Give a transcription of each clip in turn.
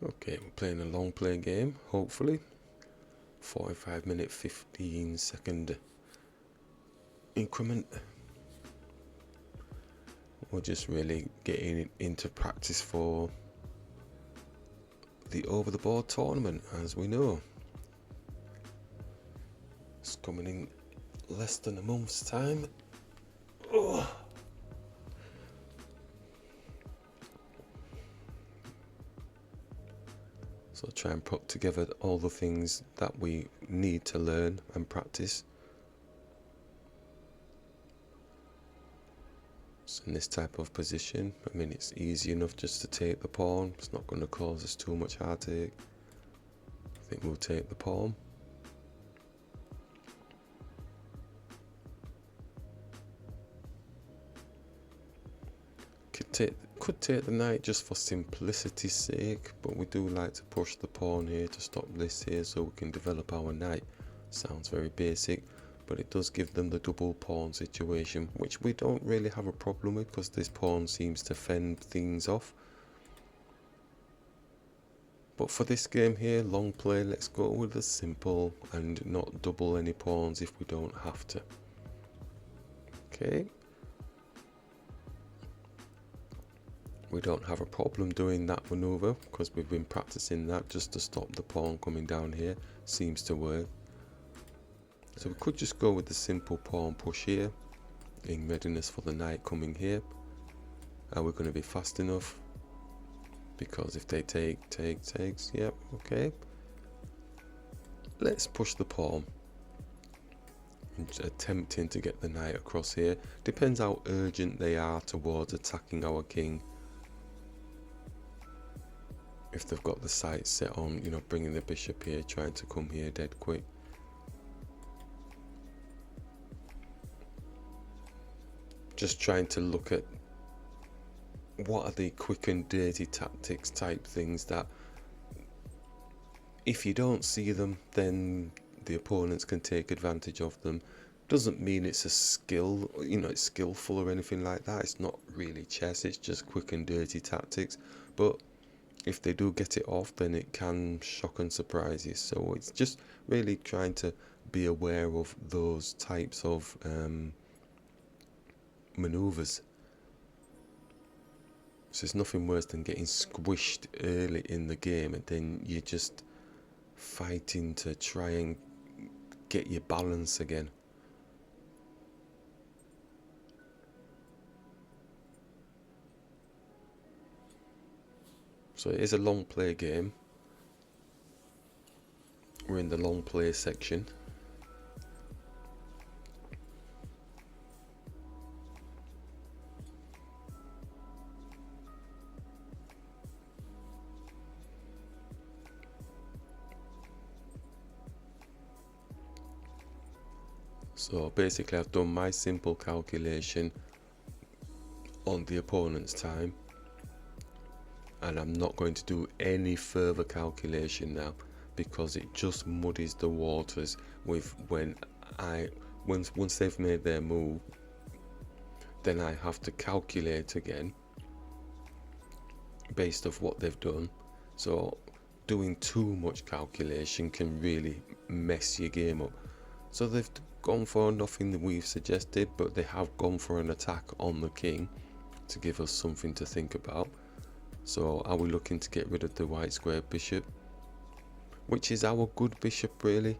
Okay, we're playing a long play game, hopefully. 45-minute, 15-second increment. We're just really getting into practice for the over the board tournament, as we know. It's coming in less than a month's time. Oh. So try and put together all the things that we need to learn and practice. So in this type of position, I mean, it's easy enough just to take the pawn. It's not going to cause us too much heartache. I think we'll take the pawn. Could take the knight just for simplicity's sake, but we do like to push the pawn here to stop this here so we can develop our knight. Sounds very basic, but it does give them the double pawn situation, which we don't really have a problem with because this pawn seems to fend things off. But for this game here, long play, let's go with the simple and not double any pawns if we don't have to. Okay. We don't have a problem doing that maneuver because we've been practicing that just to stop the pawn coming down here. Seems to work. So we could just go with the simple pawn push here in readiness for the knight coming here. Are we going to be fast enough? Because if they takes, yep, okay. Let's push the pawn. Attempting to get the knight across here. Depends how urgent they are towards attacking our king. If they've got the sights set on, you know, bringing the bishop here, trying to come here dead quick. Just trying to look at what are the quick and dirty tactics type things that if you don't see them, then the opponents can take advantage of them. Doesn't mean it's a skill, you know, it's skillful or anything like that. It's not really chess, it's just quick and dirty tactics. But if they do get it off, then it can shock and surprise you. So it's just really trying to be aware of those types of maneuvers. So it's nothing worse than getting squished early in the game and then you're just fighting to try and get your balance again. So it is a long play game. We're in the long play section. So basically I've done my simple calculation on the opponent's time. And I'm not going to do any further calculation now because it just muddies the waters with once they've made their move, then I have to calculate again based off what they've done. So doing too much calculation can really mess your game up. So they've gone for nothing that we've suggested, but they have gone for an attack on the king to give us something to think about. So are we looking to get rid of the white square bishop, which is our good bishop really?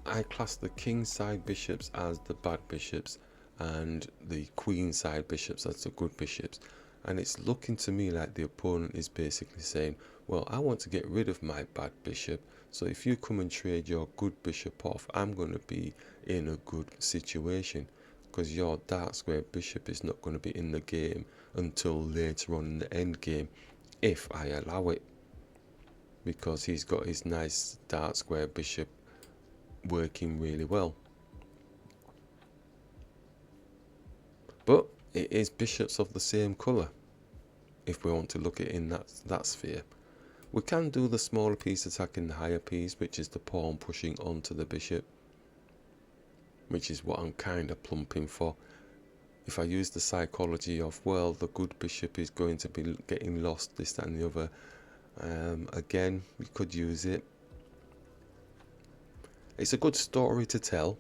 I class the king side bishops as the bad bishops and the queen side bishops as the good bishops. And it's looking to me like the opponent is basically saying, well, I want to get rid of my bad bishop, so if you come and trade your good bishop off, I'm going to be in a good situation. Because your dark square bishop is not going to be in the game until later on in the end game, if I allow it, because he's got his nice dark square bishop working really well. But it is bishops of the same colour, if we want to look at it in that sphere. We can do the smaller piece attacking the higher piece, which is the pawn pushing onto the bishop, which is what I'm kind of plumping for. If I use the psychology of, well, the good bishop is going to be getting lost, this, that and the other, Again, you could use it. It's a good story to tell.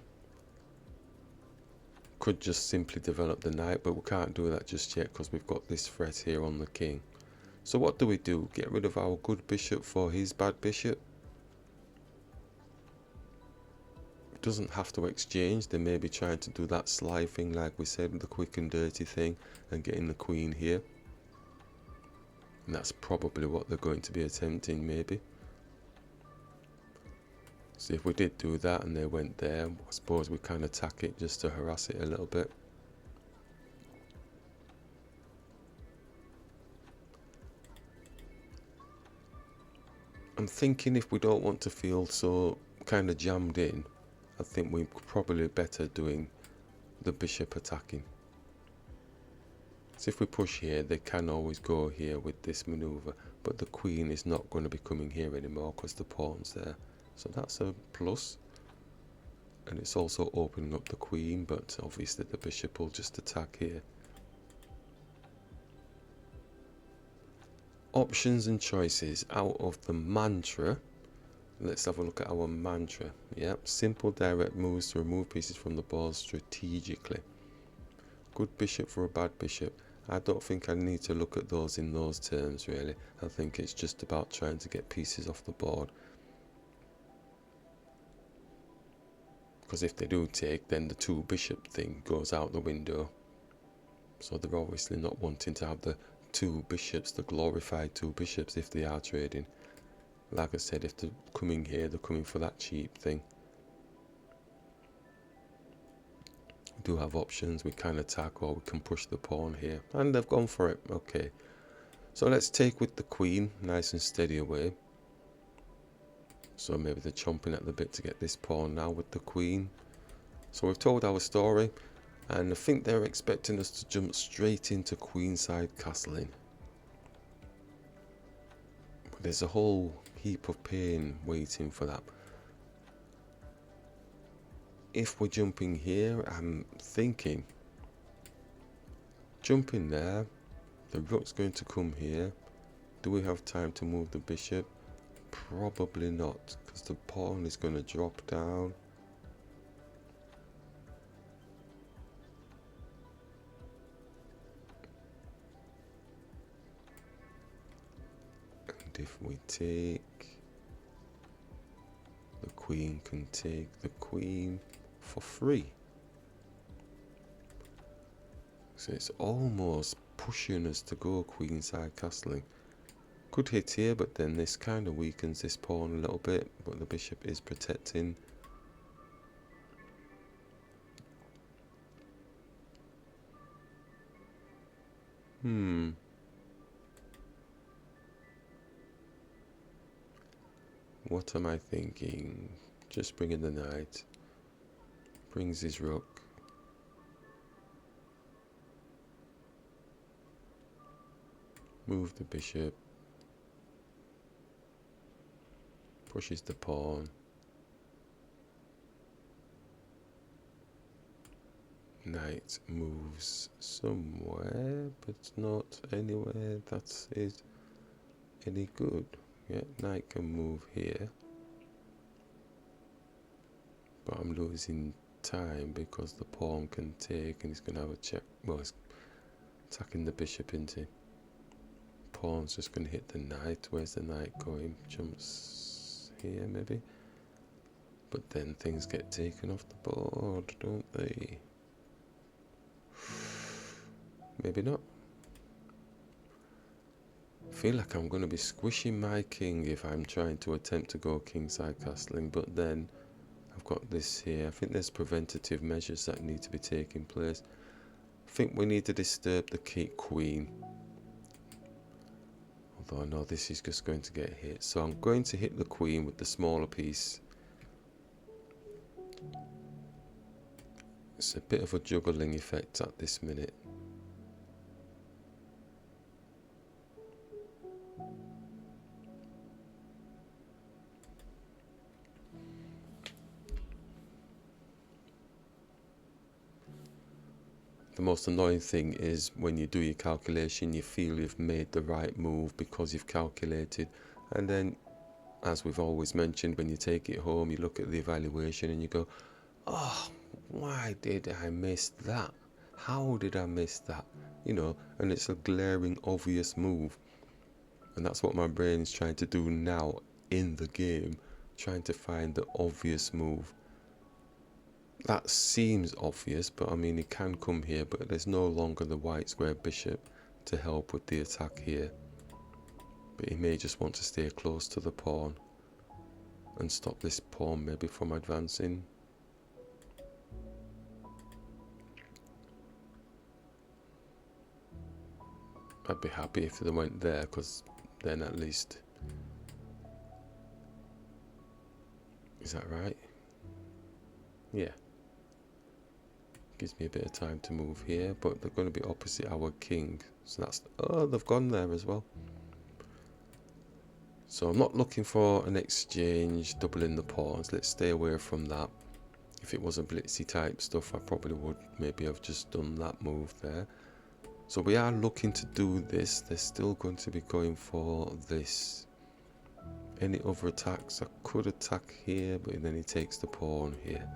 Could just simply develop the knight, but we can't do that just yet because we've got this threat here on the king. So what do? Get rid of our good bishop for his bad bishop? Doesn't have to exchange. They may be trying to do that sly thing like we said, the quick and dirty thing, and getting the queen here. And that's probably what they're going to be attempting, maybe. So if we did do that and they went there, I suppose we can attack it just to harass it a little bit. I'm thinking if we don't want to feel so kind of jammed in, I think we're probably better doing the bishop attacking. So if we push here, they can always go here with this maneuver, but the queen is not going to be coming here anymore because the pawn's there. So that's a plus. And it's also opening up the queen, but obviously the bishop will just attack here. Options and choices out of the mantra. Let's have a look at our mantra. Yep, simple direct moves to remove pieces from the board strategically. Good bishop for a bad bishop. I don't think I need to look at those in those terms really. I think it's just about trying to get pieces off the board. Because if they do take, then the two bishop thing goes out the window. So they're obviously not wanting to have the two bishops, the glorified two bishops, if they are trading. Like I said, if they're coming here, they're coming for that cheap thing. We do have options. We can attack or we can push the pawn here. And they've gone for it. Okay. So let's take with the queen, nice and steady away. So maybe they're chomping at the bit to get this pawn now with the queen. So we've told our story, and I think they're expecting us to jump straight into queenside castling. But there's a whole heap of pain waiting for that. If we're jumping here, I'm thinking jumping there, the rook's going to come here. Do we have time to move the bishop? Probably not, because the pawn is going to drop down. And if we take, the queen can take the queen for free. So it's almost pushing us to go queenside castling. Could hit here, but then this kind of weakens this pawn a little bit, but the bishop is protecting. What am I thinking? Just bringing the knight. Brings his rook. Move the bishop. Pushes the pawn. Knight moves somewhere, but not anywhere that is any good. Yeah, knight can move here. But I'm losing time because the pawn can take and he's going to have a check. Well, he's attacking the bishop into. Pawn's just going to hit the knight. Where's the knight going? Jumps here maybe. But then things get taken off the board, don't they? Maybe not. I feel like I'm going to be squishing my king if I'm trying to attempt to go kingside castling, but then I've got this here. I think there's preventative measures that need to be taking place. I think we need to disturb the queen. Although I know this is just going to get hit. So I'm going to hit the queen with the smaller piece. It's a bit of a juggling effect at this minute. The most annoying thing is when you do your calculation, you feel you've made the right move because you've calculated And then, as we've always mentioned, when you take it home, you look at the evaluation and you go, oh, why did I miss that? How did I miss that? You know, and it's a glaring, obvious move. And that's what my brain is trying to do now in the game, trying to find the obvious move. That seems obvious, but I mean, it can come here, but there's no longer the white square bishop to help with the attack here. But he may just want to stay close to the pawn and stop this pawn maybe from advancing. I'd be happy if they went there, because then at least... Is that right? Yeah. Gives me a bit of time to move here, but they're going to be opposite our king. So that's... Oh, they've gone there as well. So I'm not looking for an exchange, doubling the pawns. Let's stay away from that. If it was a blitzy type stuff, I probably would maybe have just done that move there. So we are looking to do this. They're still going to be going for this. Any other attacks? I could attack here, but then he takes the pawn here.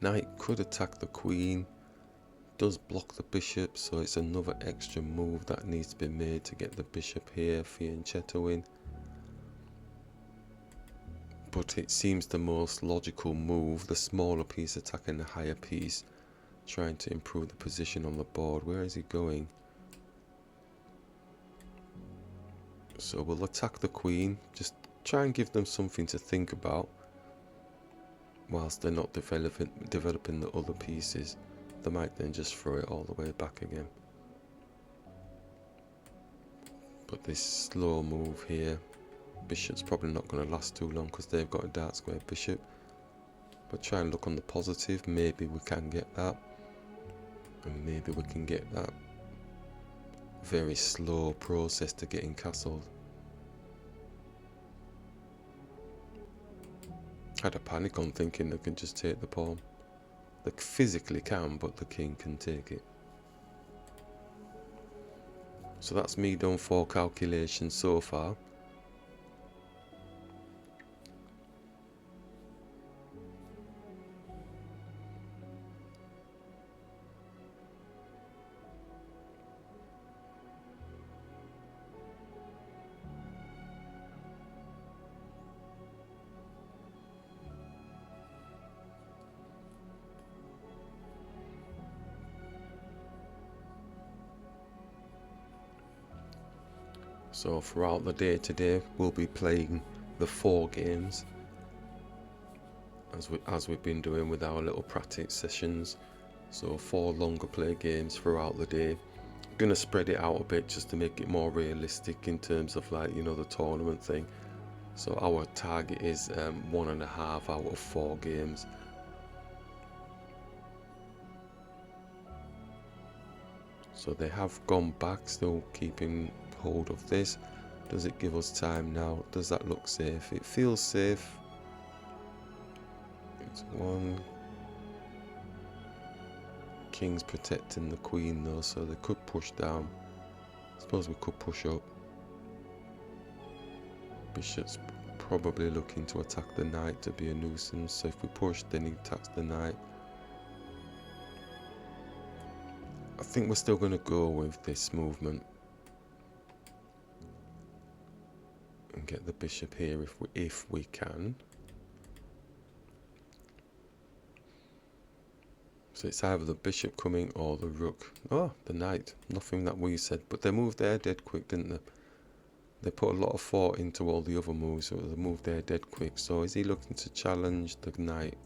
Knight could attack the queen. Does block the bishop, so it's another extra move that needs to be made to get the bishop here, fianchettoing. But it seems the most logical move, the smaller piece attacking the higher piece, trying to improve the position on the board. Where is he going? So we'll attack the queen, just try and give them something to think about whilst they're not developing the other pieces. They might then just throw it all the way back again. But this slow move here, bishop's probably not going to last too long because they've got a dark square bishop. But try and look on the positive, maybe we can get that. And maybe we can get that very slow process to getting castled. Had a panic on thinking they can just take the pawn. They physically can, but the king can take it. So that's me done 4 calculations so far. So throughout the day today, we'll be playing the 4 games as we've been doing with our little practice sessions. So 4 longer play games throughout the day. I'm gonna spread it out a bit just to make it more realistic in terms of, like, you know, the tournament thing. So our target is 1.5 out of 4 games. So they have gone back, still keeping hold of this. Does it give us time now? Does that look safe? It feels safe. It's 1. King's protecting the queen though, so they could push down. I suppose we could push up. Bishop's probably looking to attack the knight to be a nuisance, so if we push, then he attacks the knight. I think we're still going to go with this movement and get the bishop here if we can. So it's either the bishop coming or the rook. Oh, the knight. Nothing that we said, but they moved there dead quick, didn't they? They put a lot of thought into all the other moves, so they moved there dead quick. So is he looking to challenge the knight?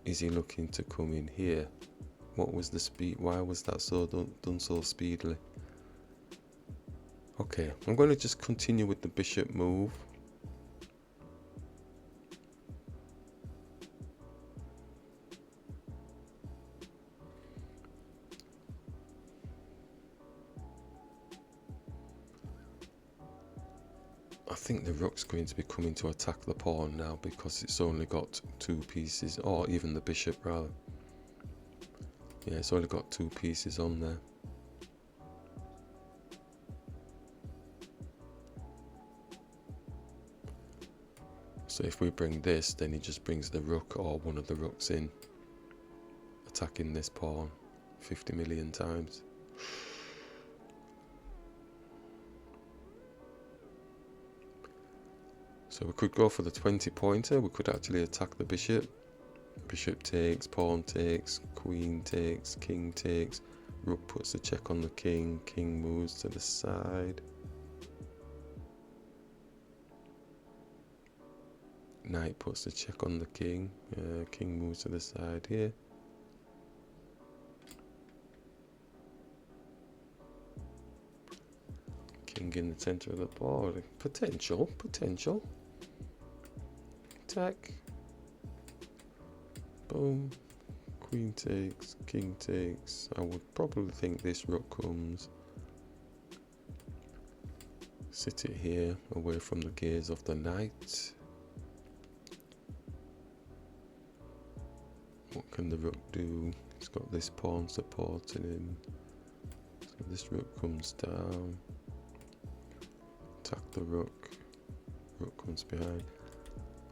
Is he looking to come in here? What was the speed? Why was that so done so speedily? Okay, I'm going to just continue with the bishop move. I think the rook's going to be coming to attack the pawn now because it's only got 2 pieces, or even the bishop rather. Yeah, it's only got 2 pieces on there. So if we bring this, then he just brings the rook or one of the rooks in, attacking this pawn 50 million times. So we could go for the 20 pointer, we could actually attack the bishop. Bishop takes, pawn takes, queen takes, king takes, rook puts a check on the king, king moves to the side. Knight puts a check on the king, king moves to the side here. King in the center of the board, potential. Attack. Boom. Queen takes, king takes. I would probably think this rook comes. Sit it here, away from the gaze of the knight. What can the rook do? He's got this pawn supporting him. So this rook comes down. Attack the rook. Rook comes behind.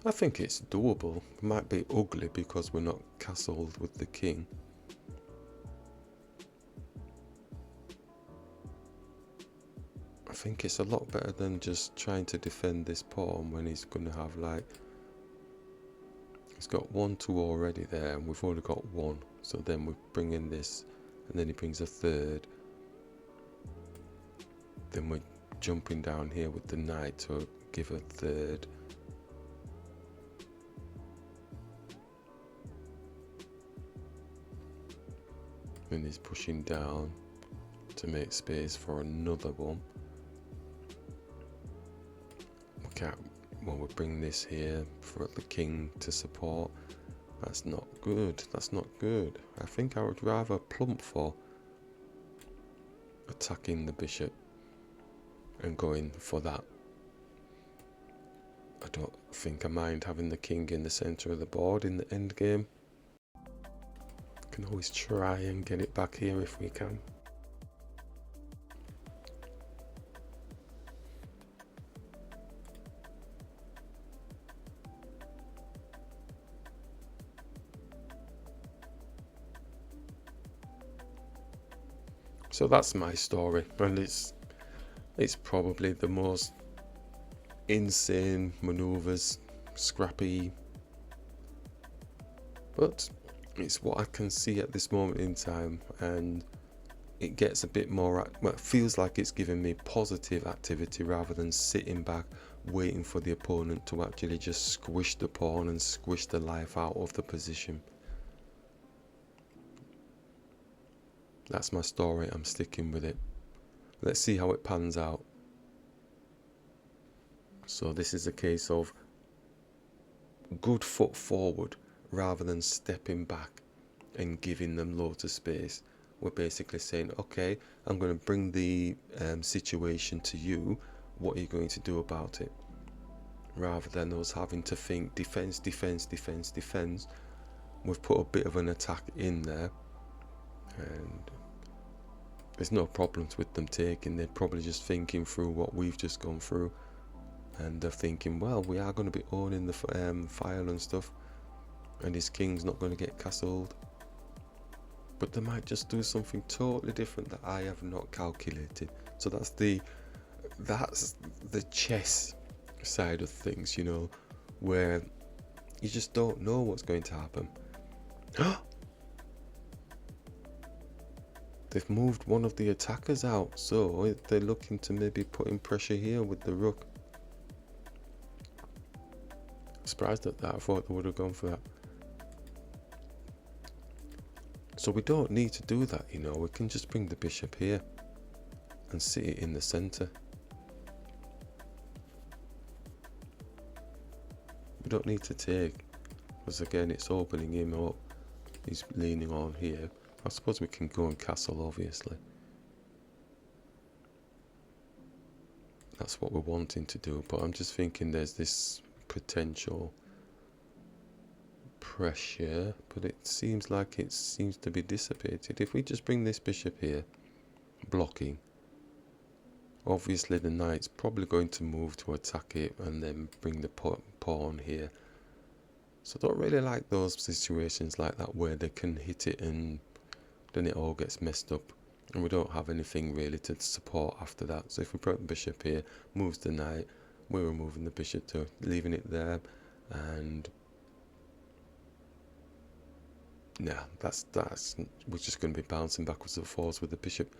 I think it's doable. It might be ugly because we're not castled with the king. I think it's a lot better than just trying to defend this pawn when he's going to have like... He's got 1, 2 already there and we've only got 1. So then we bring in this and then he brings a third. Then we're jumping down here with the knight to give a third. Then he's pushing down to make space for another one. We can't, well, we'll bring this here for the king to support. That's not good. That's not good. I think I would rather plump for attacking the bishop and going for that. I don't think I mind having the king in the center of the board in the end game. Can always try and get it back here if we can. So that's my story, and it's probably the most insane maneuvers, scrappy, but it's what I can see at this moment in time, and it gets a bit more, well, it feels like it's giving me positive activity rather than sitting back waiting for the opponent to actually just squish the pawn and squish the life out of the position. That's my story, I'm sticking with it. Let's see how it pans out. So this is a case of good foot forward rather than stepping back and giving them loads of space. We're basically saying, okay, I'm going to bring the situation to you. What are you going to do about it? Rather than us having to think defense, defense, defense, defense. We've put a bit of an attack in there, and there's no problems with them taking. They're probably just thinking through what we've just gone through, and they're thinking, well, we are going to be owning the file and stuff, and his king's not going to get castled. But they might just do something totally different that I have not calculated. So that's the chess side of things, you know, where you just don't know what's going to happen. They've moved one of the attackers out, so they're looking to maybe put in pressure here with the rook. Surprised at that. I thought they would have gone for that. So we don't need to do that, you know. We can just bring the bishop here and sit it in the center. We don't need to take, because again it's opening him up. He's leaning on here. I suppose we can go and castle, obviously. That's what we're wanting to do, but I'm just thinking there's this potential pressure, but it seems like it seems to be dissipated. If we just bring this bishop here, blocking, obviously the knight's probably going to move to attack it and then bring the pawn here. So I don't really like those situations like that where they can hit it and then it all gets messed up and we don't have anything really to support after that. So if we put the bishop here, moves the knight, we're removing the bishop to leaving it there, and yeah, that's we're just going to be bouncing backwards and forwards with the bishop,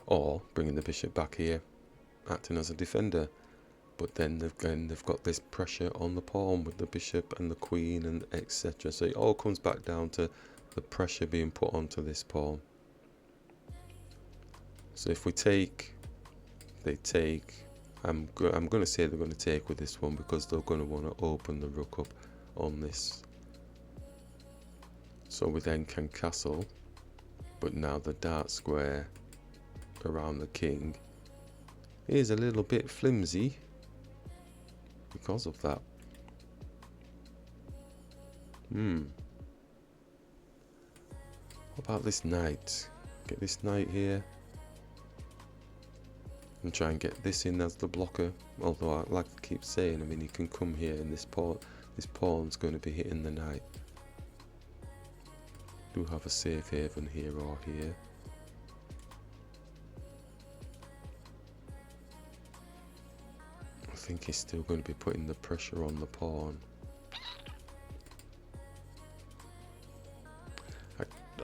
or bringing the bishop back here, acting as a defender. But then they've got this pressure on the pawn with the bishop and the queen and etc. So it all comes back down to the pressure being put onto this pawn. So if we take, they take, I'm going to say they're going to take with this one because they're going to want to open the rook up on this. So we then can castle, but now the dart square around the king is a little bit flimsy because of that. What about this knight? Get this knight here and try and get this in as the blocker. Although, like I keep saying, I mean, you can come here and this pawn's going to be hitting the knight. Do have a safe haven here or here. I think he's still going to be putting the pressure on the pawn.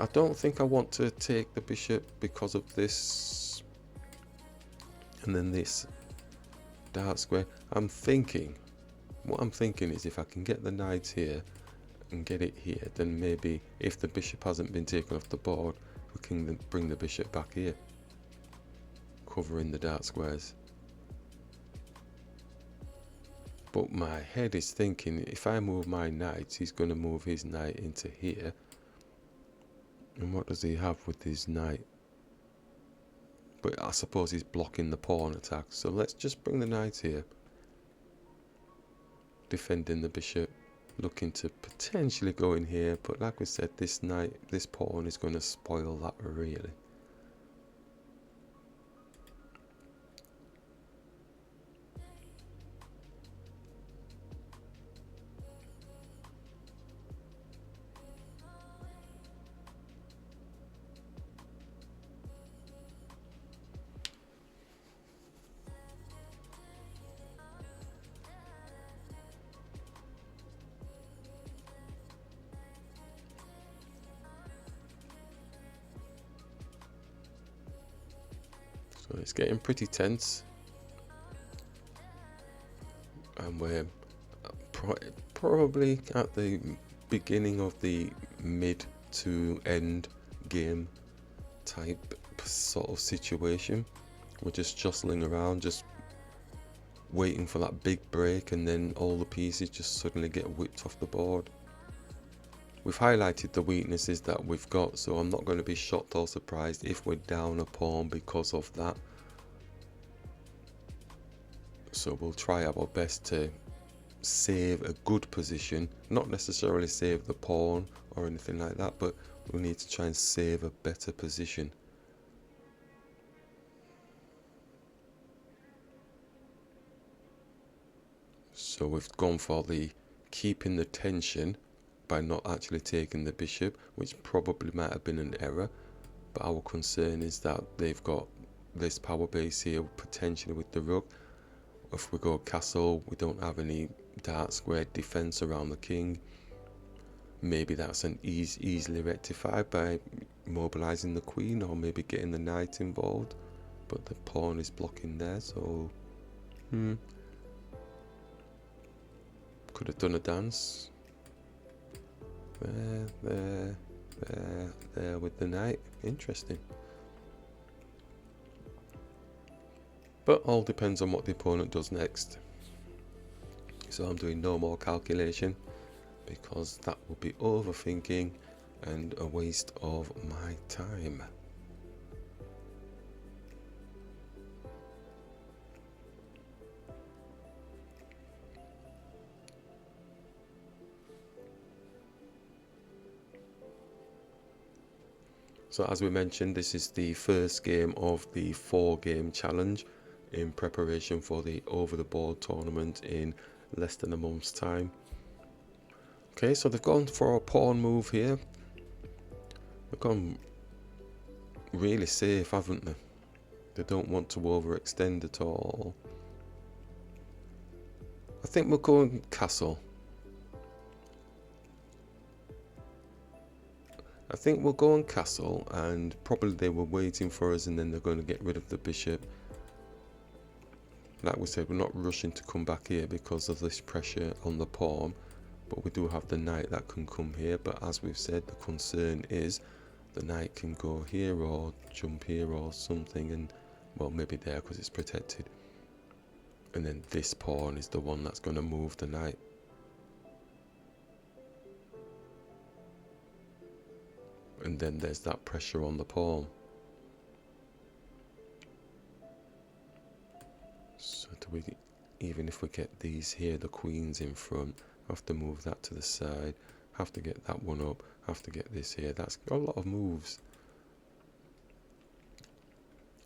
I don't think I want to take the bishop because of this and then this dart square. What I'm thinking is if I can get the knight here and get it here, then maybe if the bishop hasn't been taken off the board, we can then bring the bishop back here, covering the dart squares. But my head is thinking if I move my knight, he's going to move his knight into here. And what does he have with his knight? But I suppose he's blocking the pawn attack. So let's just bring the knight here. Defending the bishop. Looking to potentially go in here. But like we said, this pawn is going to spoil that really. So it's getting pretty tense, and we're probably at the beginning of the mid to end game type sort of situation. We're just jostling around, just waiting for that big break, and then all the pieces just suddenly get whipped off the board. We've highlighted the weaknesses that we've got, so I'm not going to be shocked or surprised if we're down a pawn because of that. So we'll try our best to save a good position, not necessarily save the pawn or anything like that, but we need to try and save a better position. So we've gone for the keeping the tension by not actually taking the bishop, which probably might have been an error, but our concern is that they've got this power base here potentially with the rook. If we go castle, we don't have any dart square defense around the king. Maybe that's an easily rectified by mobilizing the queen, or maybe getting the knight involved, but the pawn is blocking there, so could have done a dance. There with the knight. Interesting. But all depends on what the opponent does next. So I'm doing no more calculation because that would be overthinking and a waste of my time. So as we mentioned, this is the first game of the 4-game challenge in preparation for the over the board tournament in less than a month's time. Okay, so they've gone for a pawn move here. They've gone really safe, haven't they? They don't want to overextend at all. I think we'll go castle. I think we'll go on castle, and probably they were waiting for us, and then they're going to get rid of the bishop. Like we said, we're not rushing to come back here because of this pressure on the pawn, but we do have the knight that can come here. But as we've said, the concern is the knight can go here or jump here or something, and well, maybe there because it's protected. And then this pawn is the one that's going to move the knight. And then there's that pressure on the pawn. So do we, even if we get these here, the queen's in front, have to move that to the side, have to get that one up, have to get this here. That's a lot of moves.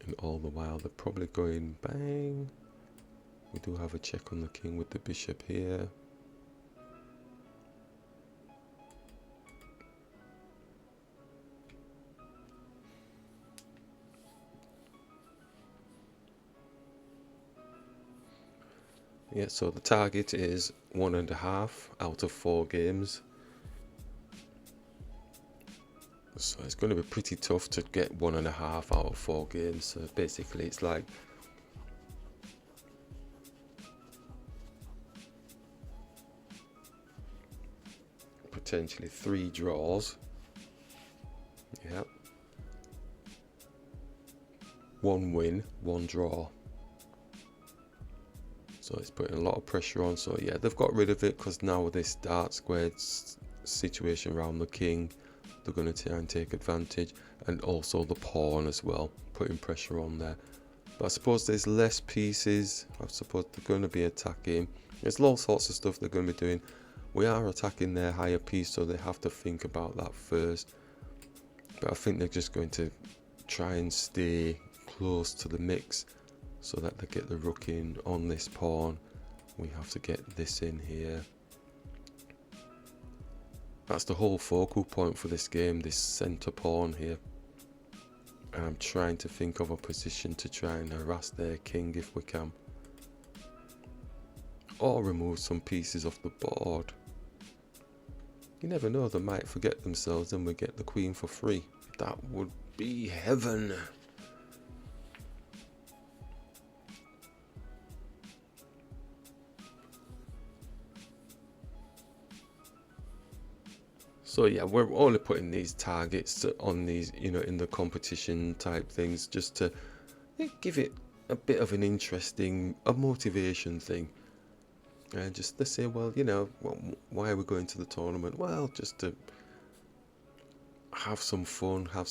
And all the while they're probably going bang. We do have a check on the king with the bishop here. Yeah, so the target is 1.5 out of 4 games. So it's going to be pretty tough to get 1.5 out of 4 games. So basically it's like potentially 3 draws. Yeah. 1 win, 1 draw. So it's putting a lot of pressure on. So yeah, they've got rid of it because now this dark squared situation around the king, they're going to try and take advantage, and also the pawn as well, putting pressure on there. But I suppose there's less pieces. I suppose they're going to be attacking. There's all sorts of stuff they're going to be doing. We are attacking their higher piece, so they have to think about that first. But I think they're just going to try and stay close to the mix, so that they get the rook in on this pawn. We have to get this in here. That's the whole focal point for this game, this centre pawn here. And I'm trying to think of a position to try and harass their king if we can. Or remove some pieces off the board. You never know, they might forget themselves and we get the queen for free. That would be heaven. So yeah, we're only putting these targets on these, you know, in the competition type things, just to give it a bit of an interesting, a motivation thing. And just to say, well, you know, why are we going to the tournament? Well, just to have some fun, have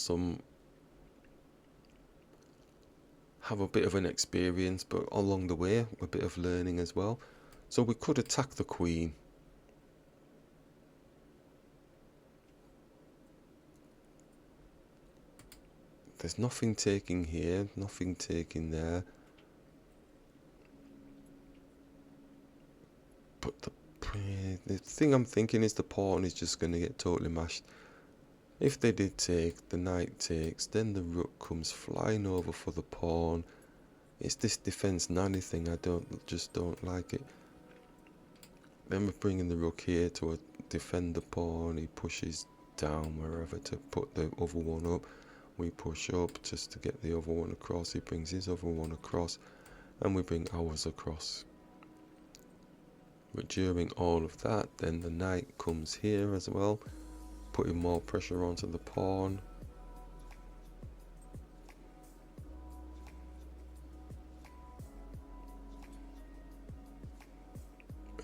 a bit of an experience, but along the way, a bit of learning as well. So we could attack the queen. There's nothing taking here, nothing taking there. But the thing I'm thinking is the pawn is just going to get totally mashed. If they did take, the knight takes, then the rook comes flying over for the pawn. It's this defense nanny thing, I just don't like it. Then we're bringing the rook here to defend the pawn. He pushes down wherever to put the other one up. We push up just to get the other one across. He brings his other one across, and we bring ours across. But during all of that, then the knight comes here as well, putting more pressure onto the pawn.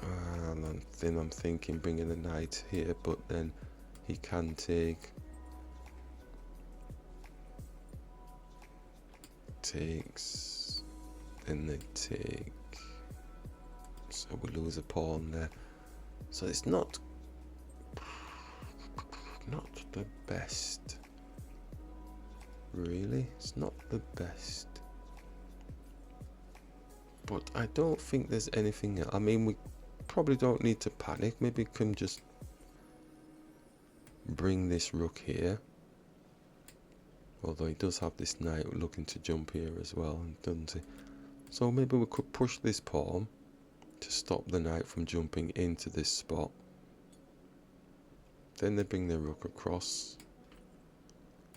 And then I'm thinking bringing the knight here, but then he can take. Takes, then they take, so we lose a pawn there. So it's not the best. really. It's not the best. But I don't think there's anything else. I mean, we probably don't need to panic. Maybe we can just bring this rook here. Although he does have this knight looking to jump here as well, doesn't he? So maybe we could push this pawn to stop the knight from jumping into this spot. Then they bring their rook across.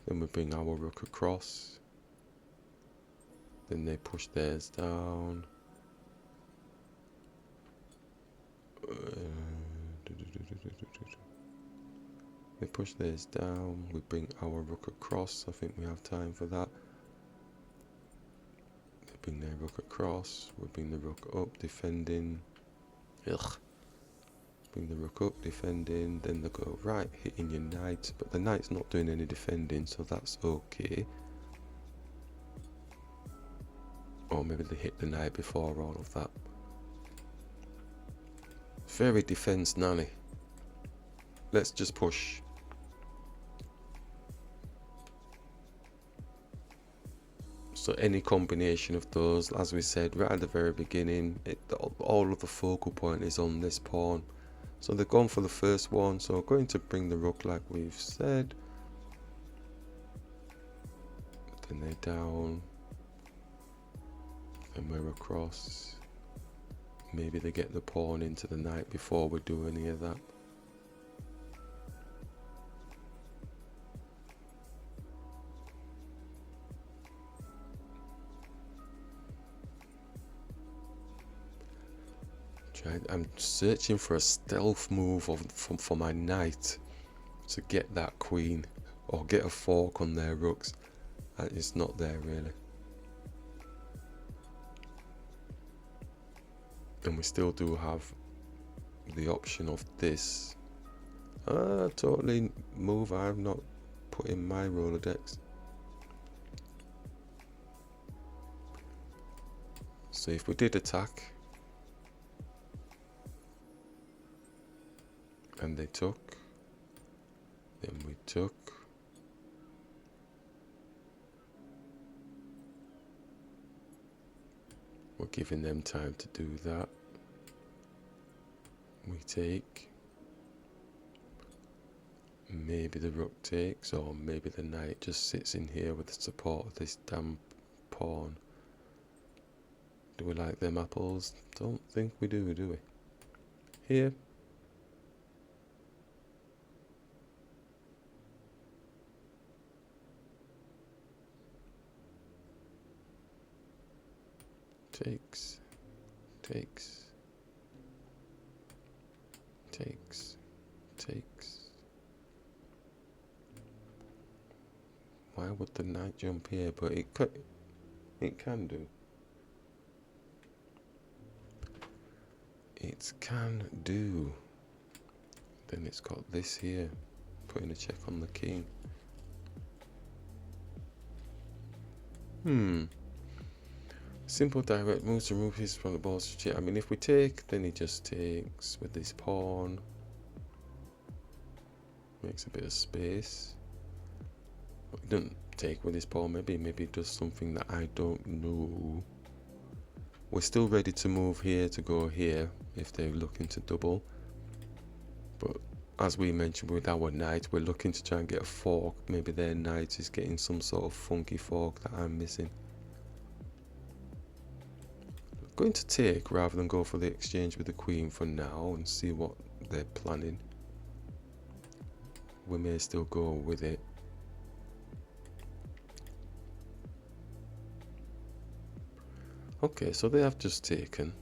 Then we bring our rook across. Then they push theirs down. They push theirs down. We bring our rook across. I think we have time for that. They bring their rook across. We bring the rook up, defending. Ugh. Bring the rook up, defending. Then they go right, hitting your knight. But the knight's not doing any defending, so that's okay. Or maybe they hit the knight before all of that. Very defense nanny. Let's just push. So any combination of those, as we said right at the very beginning, all of the focal point is on this pawn. So they're going for the first one, so we're going to bring the rook like we've said. Then they're down. Then we're across. Maybe they get the pawn into the knight before we do any of that. I'm searching for a stealth move for my knight to get that queen or get a fork on their rooks. It's not there really. And we still do have the option of this. Totally move I've not put in my Rolodex. So if we did attack and they took, then we took. We're giving them time to do that. We take. Maybe the rook takes, or maybe the knight just sits in here with the support of this damn pawn. Do we like them apples? Don't think we do we? Here. Takes, takes, takes, takes. Why would the knight jump here? But it can do. It can do. Then it's got this here, putting a check on the king. Simple direct moves to remove his from the ball. I mean, if we take, then he just takes with this pawn. Makes a bit of space. But he doesn't take with his pawn. Maybe he does something that I don't know. We're still ready to move here to go here if they're looking to double. But as we mentioned with our knight, we're looking to try and get a fork. Maybe their knight is getting some sort of funky fork that I'm missing. Going to take rather than go for the exchange with the queen for now and see what they're planning. We may still go with it. Okay, so they have just taken.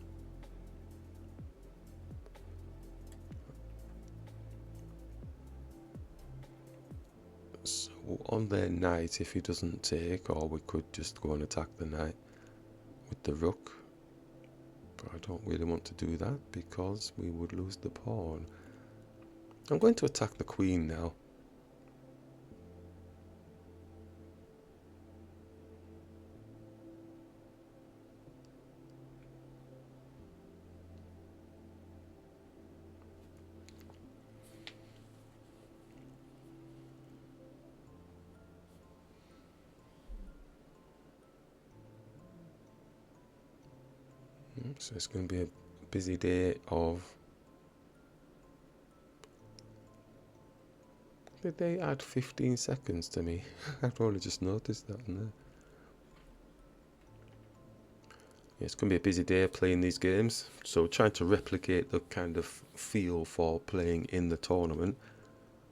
So on their knight, if he doesn't take, or we could just go and attack the knight with the rook. I don't really want to do that because we would lose the pawn. I'm going to attack the queen now. So it's going to be a busy day of... Did they add 15 seconds to me? I've only just noticed that in there. Yeah, it's going to be a busy day playing these games. So trying to replicate the kind of feel for playing in the tournament.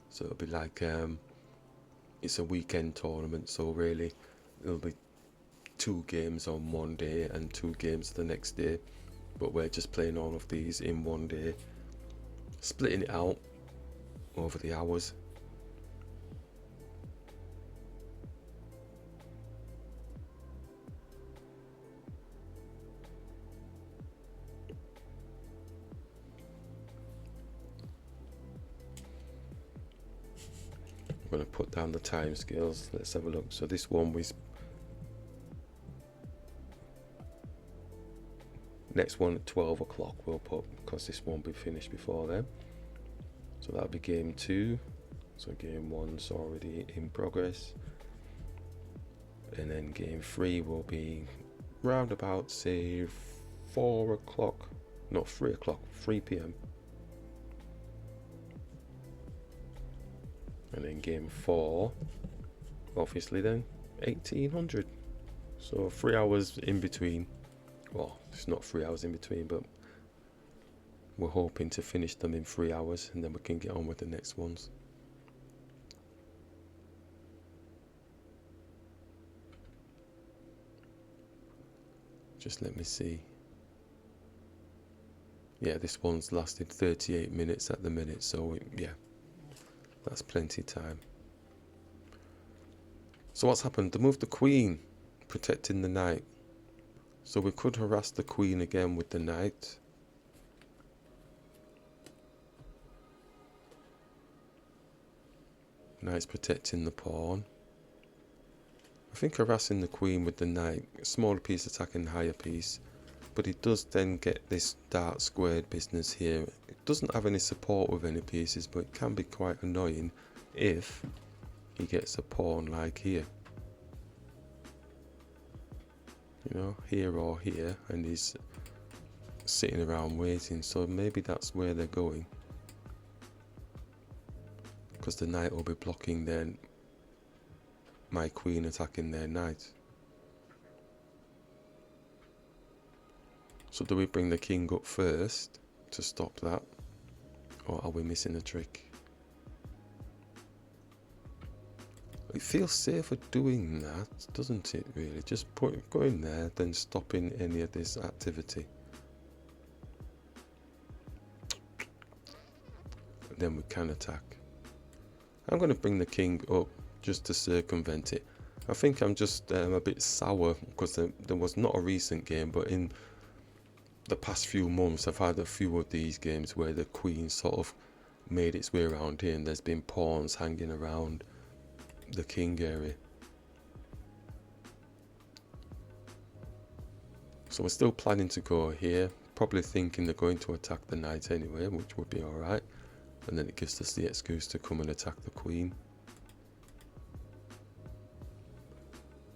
So it'll be like, it's a weekend tournament, so really it'll be 2 games on one day and 2 games the next day. But we're just playing all of these in one day, splitting it out over the hours. I'm going to put down the time scales. Let's have a look. So this one was... Next one at 12 o'clock we'll put, because this won't be finished before then. So that'll be game 2. So game 1's already in progress. And then game 3 will be round about, say, 4 o'clock. Not 3 o'clock, 3 p.m. And then game 4, obviously then, 1800. So 3 hours in between. Well, it's not 3 hours in between, but we're hoping to finish them in 3 hours, and then we can get on with the next ones. Just let me see. Yeah, this one's lasted 38 minutes at the minute, so yeah, that's plenty of time. So what's happened? They moved the queen, protecting the knight. So we could harass the queen again with the knight. Knight's protecting the pawn. I think harassing the queen with the knight, smaller piece attacking the higher piece, but he does then get this dark squared business here. It doesn't have any support with any pieces, but it can be quite annoying if he gets a pawn like here. You know, here or here, and he's sitting around waiting, so maybe that's where they're going, because the knight will be blocking then my queen attacking their knight. So do we bring the king up first to stop that, or are we missing a trick? It feels safer doing that, doesn't it, really? Just going there, then stopping any of this activity. Then we can attack. I'm going to bring the king up just to circumvent it. I think I'm just a bit sour because there was not a recent game, but in the past few months I've had a few of these games where the queen sort of made its way around here, and there's been pawns hanging around the king area. So we're still planning to go here, probably thinking they're going to attack the knight anyway, which would be alright, and then it gives us the excuse to come and attack the queen.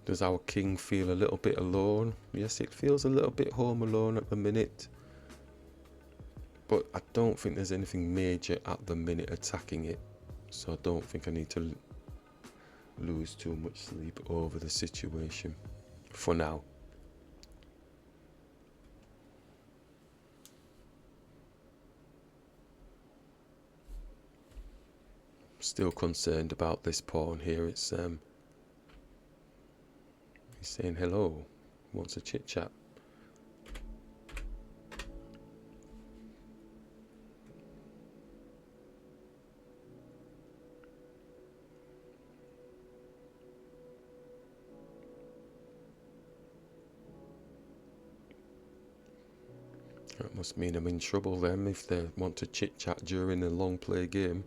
Does our king feel a little bit alone? Yes, it feels a little bit home alone at the minute, but I don't think there's anything major at the minute attacking it, so I don't think I need to lose too much sleep over the situation for now. Still concerned about this pawn here. It's he's saying hello, wants a chit chat. That must mean I'm in trouble then if they want to chit chat during a long play game.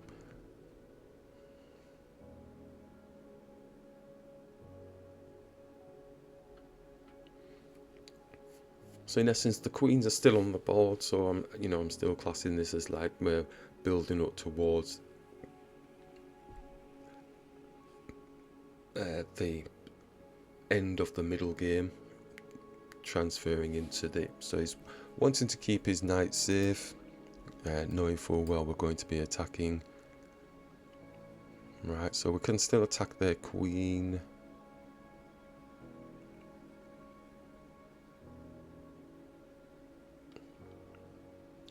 So in essence, the queens are still on the board, so I'm still classing this as like we're building up towards the end of the middle game. transferring into the, so he's wanting to keep his knight safe, knowing full well we're going to be attacking. Right, so we can still attack their queen.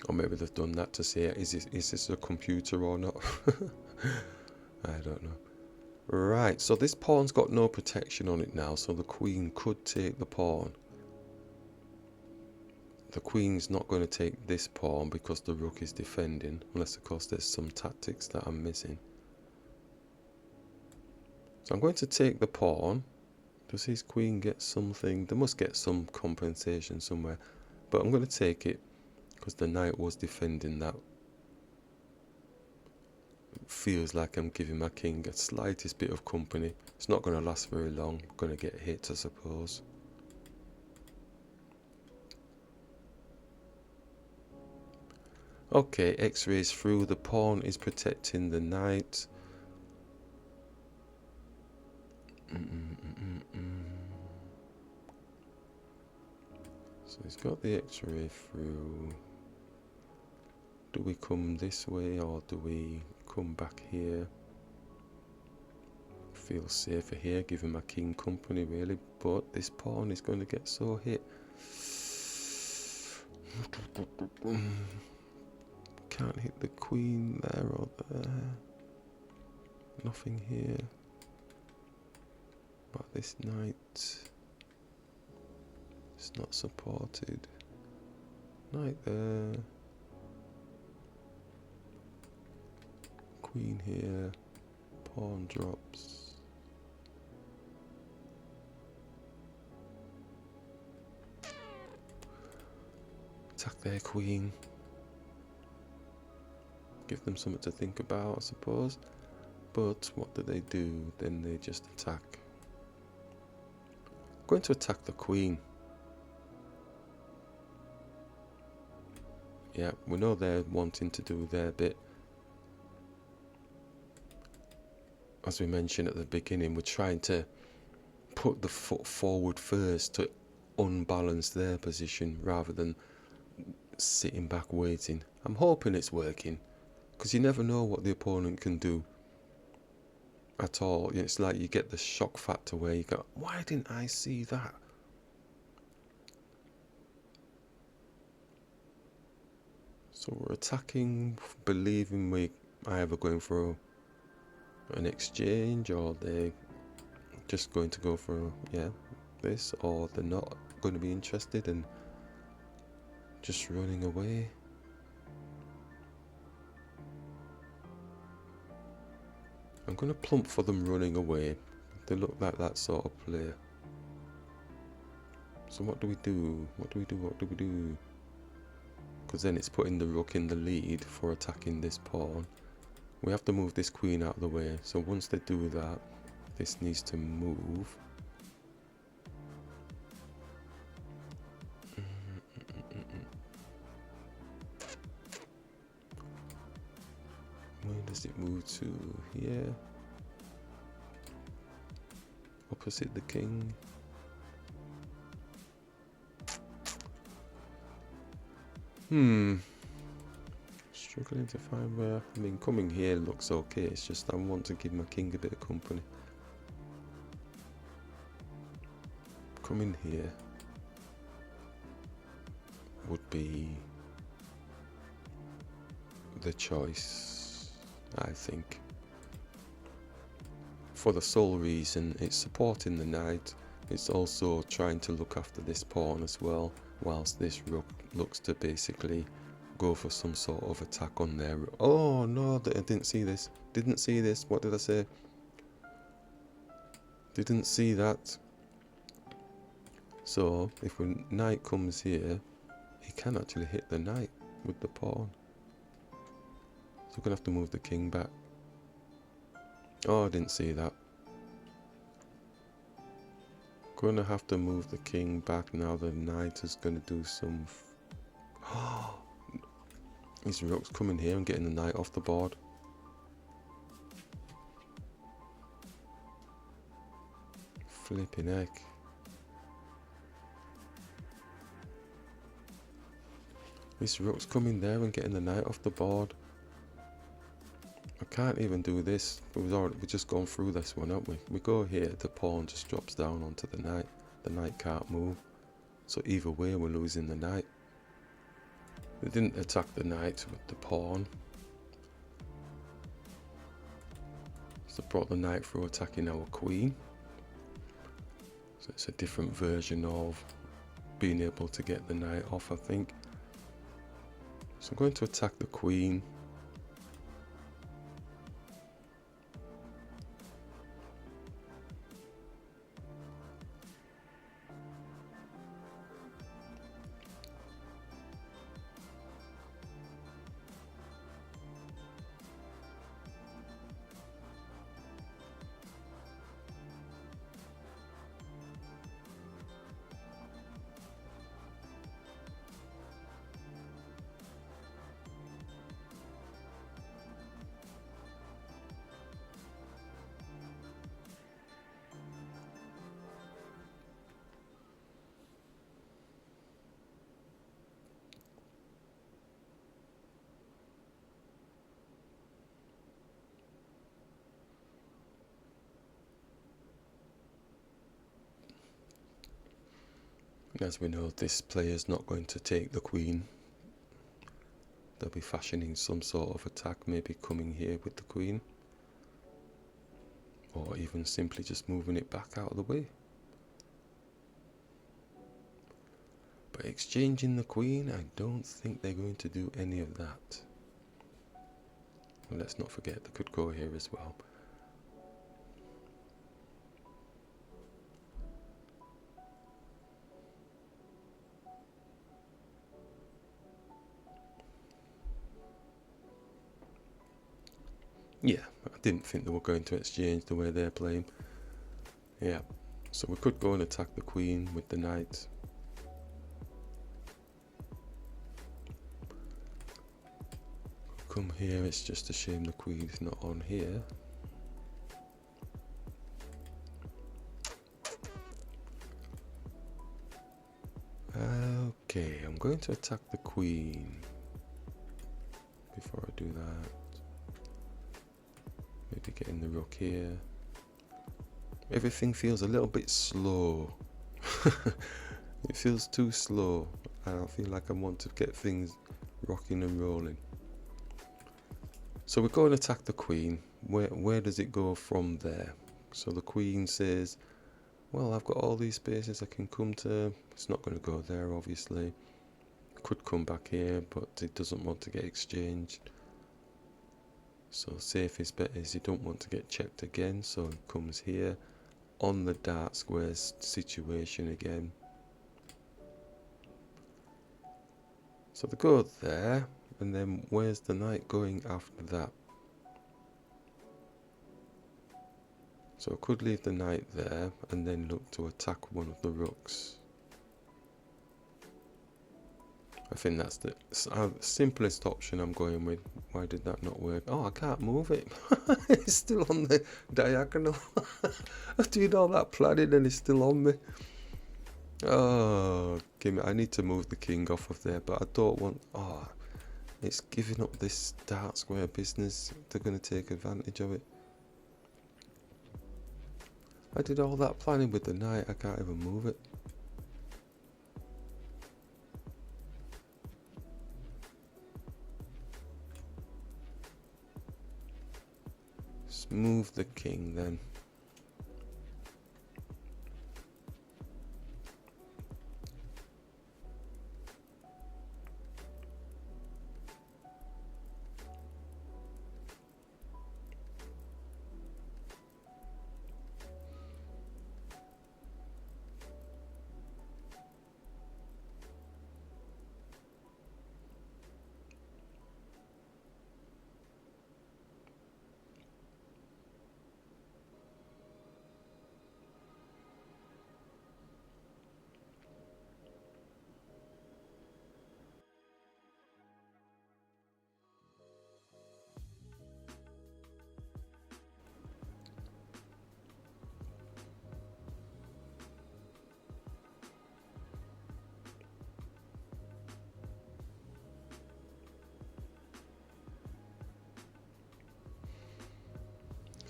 Or maybe they've done that to say, is this a computer or not? I don't know. Right, so this pawn's got no protection on it now, so the queen could take the pawn. The queen's not going to take this pawn because the rook is defending, unless of course there's some tactics that I'm missing. So I'm going to take the pawn. Does his queen get something? They must get some compensation somewhere, but I'm going to take it because the knight was defending that. Feels like I'm giving my king a slightest bit of company. It's not going to last very long. I'm going to get hit, I suppose. Okay, X-rays through. The pawn is protecting the knight. So he's got the X-ray through. Do we come this way or do we come back here? Feel safer here, giving my king company really, but this pawn is going to get so hit. Can't hit the queen there or there. Nothing here. But this knight, it's not supported. Knight there. Queen here. Pawn drops. Attack their queen. Give them something to think about, I suppose. But what do? Then they just attack. I'm going to attack the queen. Yeah, we know they're wanting to do their bit. As we mentioned at the beginning, we're trying to put the foot forward first to unbalance their position rather than sitting back waiting. I'm hoping it's working, because you never know what the opponent can do at all. It's like you get the shock factor where you go, why didn't I see that? So we're attacking, believing we are either going for an exchange or they're just going to go for this, or they're not going to be interested and just running away. I'm going to plump for them running away. They look like that sort of player. So what do we do? What do we do? What do we do? Because then it's putting the rook in the lead for attacking this pawn. We have to move this queen out of the way. So once they do that, this needs to move. Where does it move to? Here. Opposite the king. Struggling to find where. I mean, coming here looks okay. It's just I want to give my king a bit of company. Coming here would be the choice, I think. For the sole reason it's supporting the knight, it's also trying to look after this pawn as well, whilst this rook looks to basically go for some sort of attack on there. Oh no, I didn't see this. Didn't see this. What did I say? Didn't see that. So if the knight comes here, he can actually hit the knight with the pawn. So we're going to have to move the king back. Oh, I didn't see that. Going to have to move the king back now. The knight is going to do some... His rook's coming here and getting the knight off the board. Flipping heck. This rook's coming there and getting the knight off the board. I can't even do this. We've just gone through this one, haven't we? We go here, the pawn just drops down onto the knight. The knight can't move. So either way, we're losing the knight. They didn't attack the knight with the pawn. So brought the knight through attacking our queen. So it's a different version of being able to get the knight off, I think. So I'm going to attack the queen. As we know, this player's not going to take the queen. They'll be fashioning some sort of attack, maybe coming here with the queen. Or even simply just moving it back out of the way. But exchanging the queen, I don't think they're going to do any of that. And let's not forget, they could go here as well. Yeah, I didn't think they were going to exchange the way they're playing. Yeah, so we could go and attack the queen with the knight. Come here, it's just a shame the queen is not on here. Okay, I'm going to attack the queen. Before I do that, maybe getting the rook here. Everything feels a little bit slow. It feels too slow. I feel like I want to get things rocking and rolling. So we go and attack the queen. Where does it go from there? So the queen says, well, I've got all these spaces I can come to. It's not going to go there, obviously. Could come back here, but it doesn't want to get exchanged. So safest bet is you don't want to get checked again, so it comes here on the dark squares situation again. So they go there, and then where's the knight going after that? So I could leave the knight there and then look to attack one of the rooks. I think that's the simplest option I'm going with. Why did that not work? Oh, I can't move it. It's still on the diagonal. I did all that planning and it's still on me. Oh, give me. I need to move the king off of there, but I don't want. Oh, it's giving up this dark square business. They're going to take advantage of it. I did all that planning with the knight. I can't even move it. Move the king then.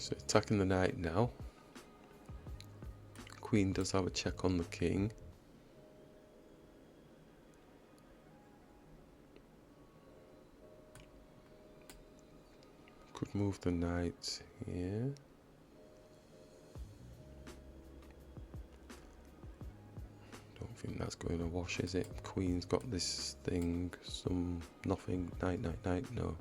So attacking the knight now. Queen does have a check on the king. Could move the knight here. Don't think that's going to wash, is it? Queen's got this thing, nothing, knight, knight, knight, no.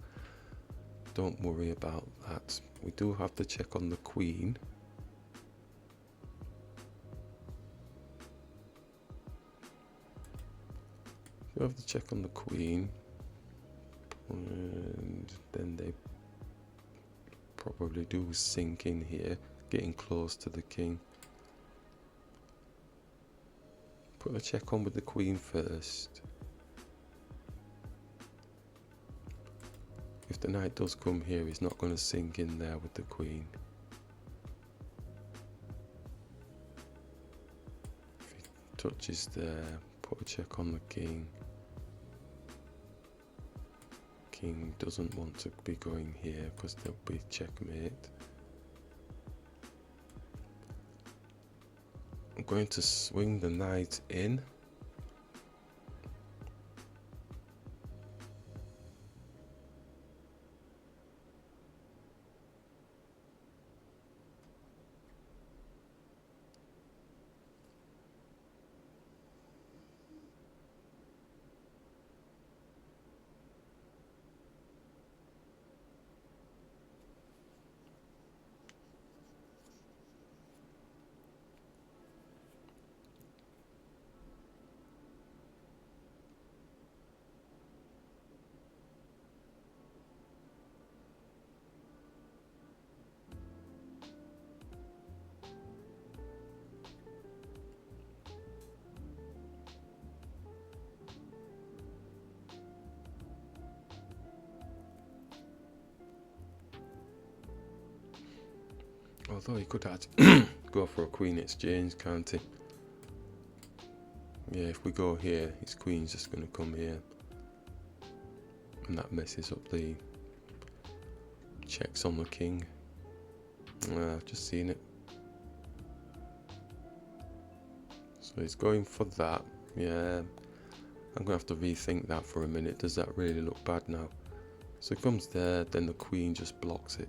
Don't worry about that. We do have the check on the queen. We have the check on the queen. And then they probably do sink in here, getting close to the king. Put a check on with the queen first. If the knight does come here, he's not going to sink in there with the queen. If he touches there, put a check on the king. King doesn't want to be going here because there'll be checkmate. I'm going to swing the knight in. Although he could go for a queen exchange, can't he? Yeah, if we go here, his queen's just going to come here. And that messes up the checks on the king. I've just seen it. So he's going for that. Yeah, I'm going to have to rethink that for a minute. Does that really look bad now? So it comes there, then the queen just blocks it.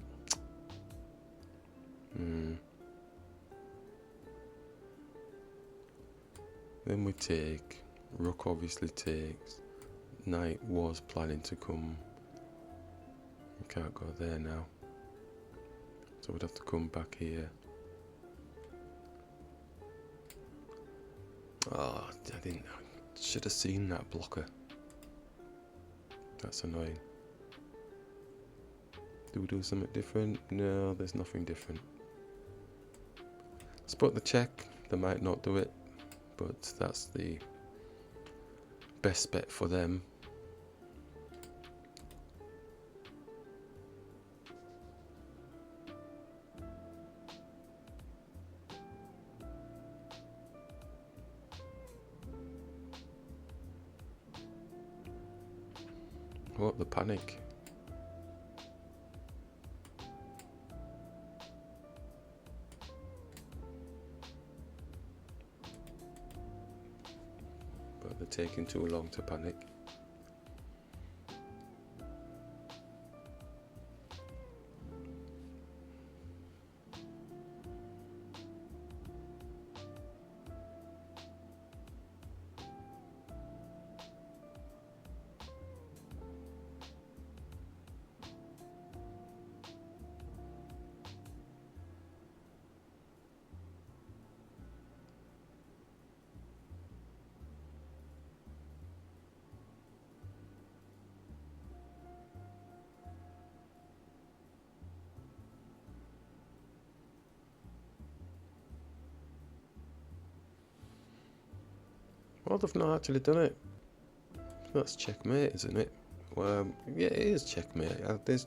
Then we take, rook obviously takes, knight was planning to come, we can't go there now, so we'd have to come back here. Oh, I should have seen that blocker. That's annoying. Do we do something different? No, there's nothing different. Let's put the check, they might not do it, but that's the best bet for them. What the panic? But they're taking too long to panic. Well, they've not actually done it. That's checkmate, isn't it? Well, yeah, it is checkmate.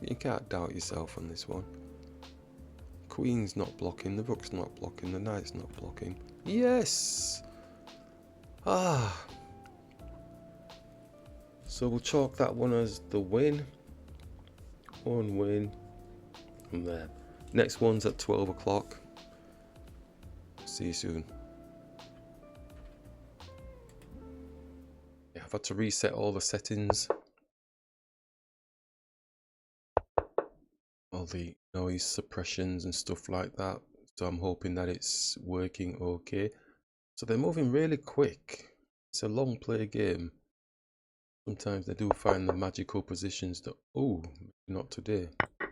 You can't doubt yourself on this one. Queen's not blocking, the rook's not blocking, the knight's not blocking. Yes! Ah! So we'll chalk that one as the win. One win. And there. Next one's at 12 o'clock. See you soon. Yeah, I've had to reset all the settings. All the noise suppressions and stuff like that. So I'm hoping that it's working okay. So they're moving really quick. It's a long play game. Sometimes they do find the magical positions that, oh, not today.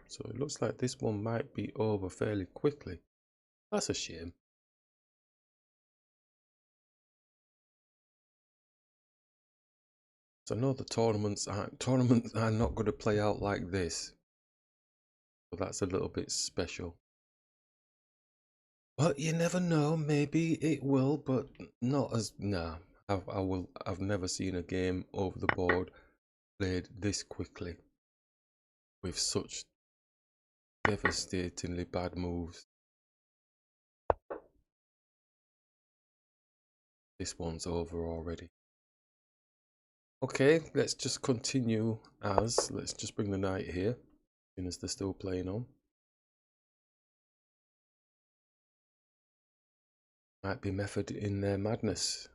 So it looks like this one might be over fairly quickly. That's a shame. So I know the tournaments are not going to play out like this. So that's a little bit special. But you never know, maybe it will, but not as, nah. I've never seen a game over the board played this quickly with such devastatingly bad moves. This one's over already. Okay, let's just continue let's just bring the knight here, seeing as they're still playing on. Might be method in their madness.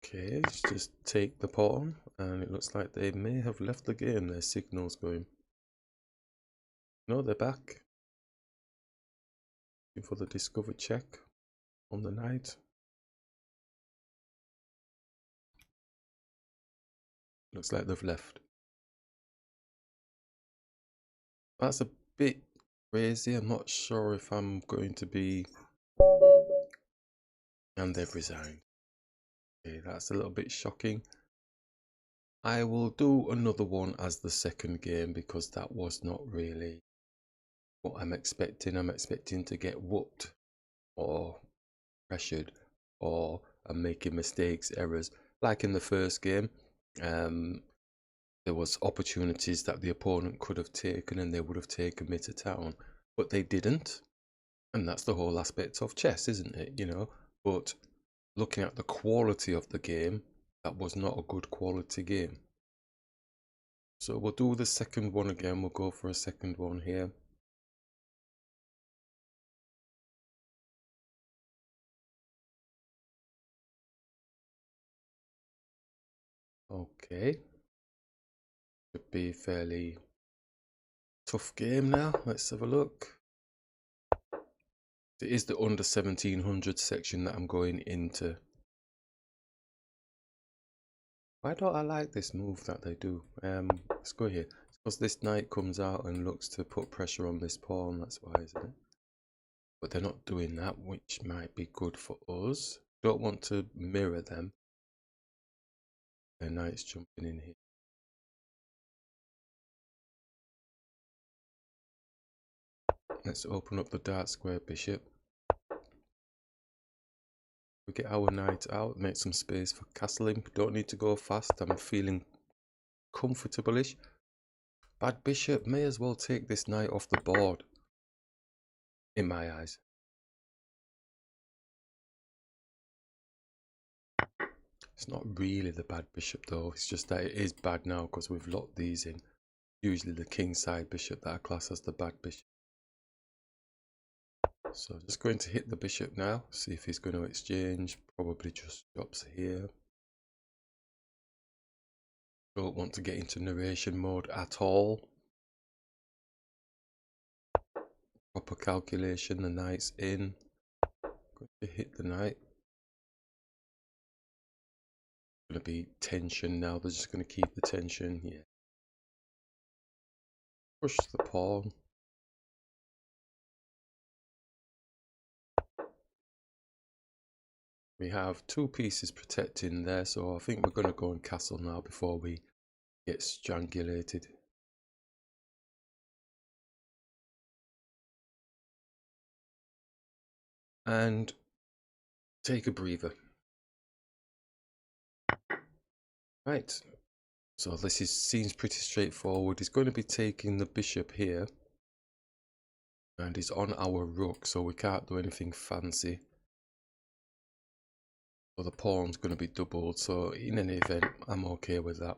Okay, let's just take the pawn, and it looks like they may have left the game. Their signal's going. No, they're back. Looking for the discover check on the knight. Looks like they've left. That's a bit crazy. I'm not sure if I'm going to be... And they've resigned. Okay, that's a little bit shocking. I will do another one as the second game because that was not really what I'm expecting. I'm expecting to get whooped or pressured or I'm making mistakes, errors. Like in the first game, there was opportunities that the opponent could have taken and they would have taken me to town, but they didn't. And that's the whole aspect of chess, isn't it? You know, but looking at the quality of the game, that was not a good quality game. So we'll do the second one again. We'll go for a second one here. Okay. Should be a fairly tough game now. Let's have a look. It is the under 1700 section that I'm going into. Why don't I like this move that they do? Let's go here. It's because this knight comes out and looks to put pressure on this pawn. That's why, isn't it? But they're not doing that, which might be good for us. Don't want to mirror them. Their knight's jumping in here. Let's open up the dark square bishop. We get our knight out, make some space for castling. Don't need to go fast. I'm feeling comfortable-ish. Bad bishop may as well take this knight off the board, in my eyes. It's not really the bad bishop though, it's just that it is bad now because we've locked these in. Usually the king side bishop that I class as the bad bishop. So just going to hit the bishop now, see if he's going to exchange. Probably just drops here. Don't want to get into narration mode at all. Proper calculation, the knight's in. Going to hit the knight. Going to be tension now, they're just going to keep the tension, yeah. Push the pawn. We have two pieces protecting there, so I think we're going to go and castle now before we get strangulated. And take a breather. Right, so this seems pretty straightforward. He's going to be taking the bishop here. And he's on our rook, so we can't do anything fancy. So the pawn's going to be doubled, so in any event, I'm okay with that.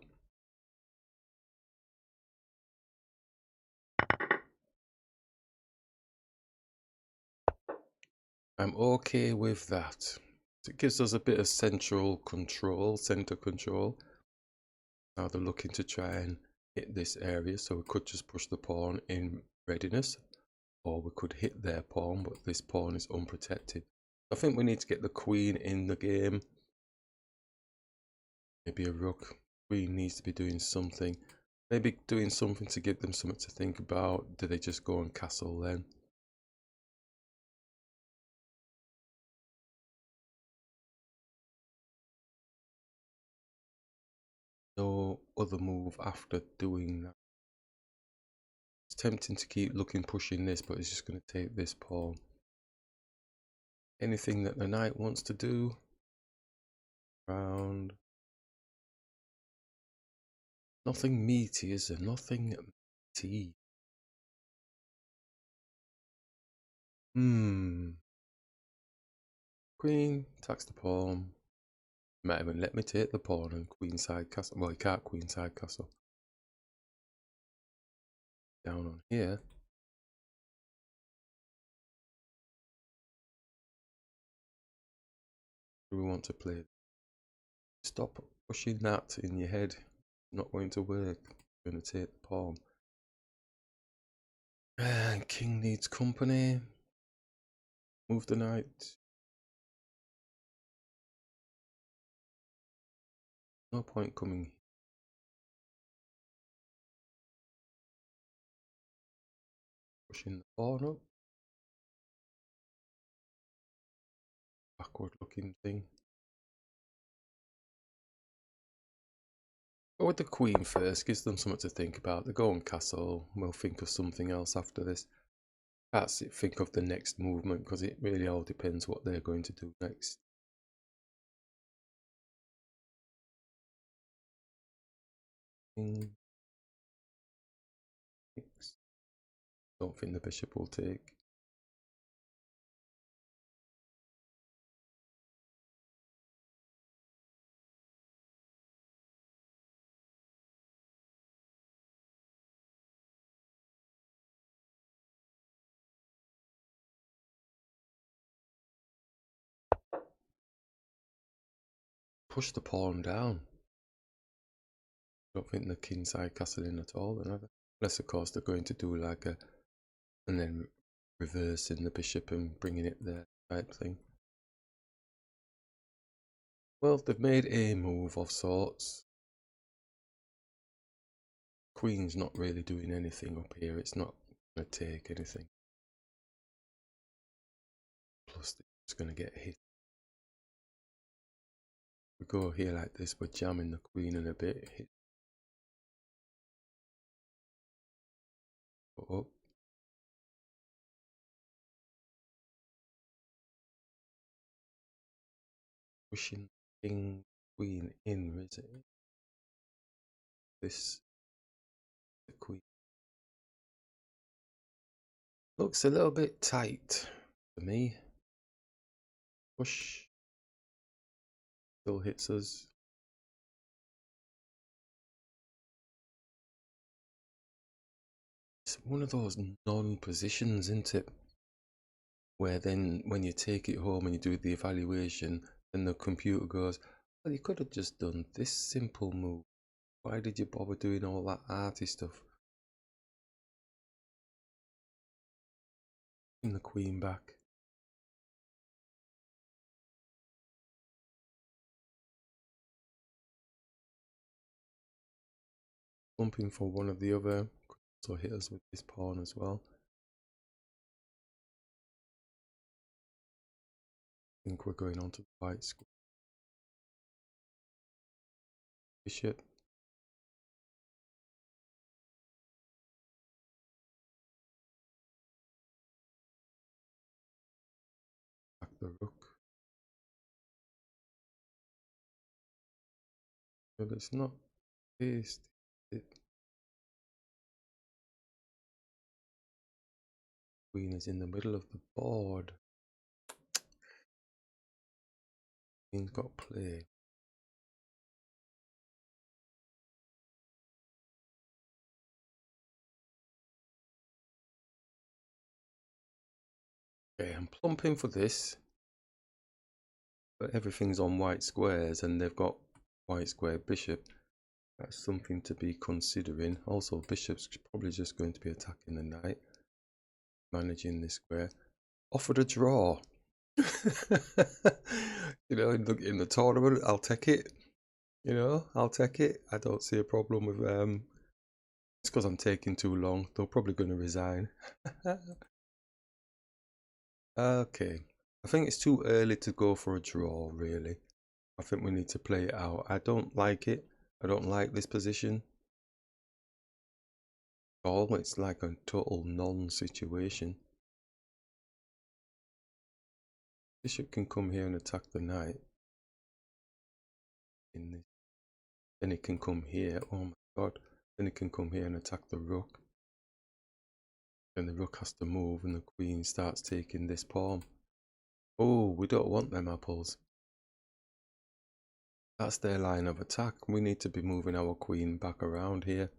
I'm okay with that. It gives us a bit of center control. Now they're looking to try and hit this area, so we could just push the pawn in readiness, or we could hit their pawn, but this pawn is unprotected. I think we need to get the queen in the game. Maybe a rook. Queen needs to be doing something. Maybe doing something to give them something to think about. Do they just go and castle then? No other move after doing that. It's tempting to keep pushing this, but it's just going to take this pawn. Anything that the knight wants to do. Round. Nothing meaty, is there? Nothing meaty. Queen attacks the pawn. Might even let me take the pawn and queenside castle. Well, he can't queenside castle. Down on here. Do we want to play? Stop pushing that in your head. Not going to work. I'm going to take the pawn. And king needs company. Move the knight. No point coming. Pushing the pawn up. Backward looking thing. Go with the queen first. Gives them something to think about. They go on castle. We'll think of something else after this. Can't think of the next movement because it really all depends what they're going to do next. Don't think the bishop will take. Push the pawn down. Don't think the kingside castle in at all, then, unless of course they're going to do like a, and then reversing the bishop and bringing it there type thing. Well, they've made a move of sorts. Queen's not really doing anything up here. It's not going to take anything. Plus, it's going to get hit. We go here like this, we're jamming the queen in a bit. Hit. Go up. Pushing king, queen in, is it? This, the queen. Looks a little bit tight to me. Push. Still hits us. It's one of those non-positions, isn't it? Where then when you take it home and you do the evaluation, then the computer goes, well, you could have just done this simple move. Why did you bother doing all that arty stuff? Bring the queen back. Bumping for one of the other. Could also hit us with this pawn as well. I think we're going on to the white square. Bishop. Back the rook. But it's not tasty. Queen is in the middle of the board. Queen's got play. Okay, I'm plumping for this. But everything's on white squares and they've got white square bishop. That's something to be considering. Also, bishop's probably just going to be attacking the knight. Managing this square. Offered a draw. You know, in the tournament, I'll take it. You know, I'll take it. I don't see a problem with it's because I'm taking too long. They're probably going to resign. Okay. I think it's too early to go for a draw, really. I think we need to play it out. I don't like it. I don't like this position. Oh, it's like a total non-situation. Bishop can come here and attack the knight. Then it can come here. Oh my god. Then it can come here and attack the rook. Then the rook has to move and the queen starts taking this pawn. Oh, we don't want them apples. That's their line of attack. We need to be moving our queen back around here.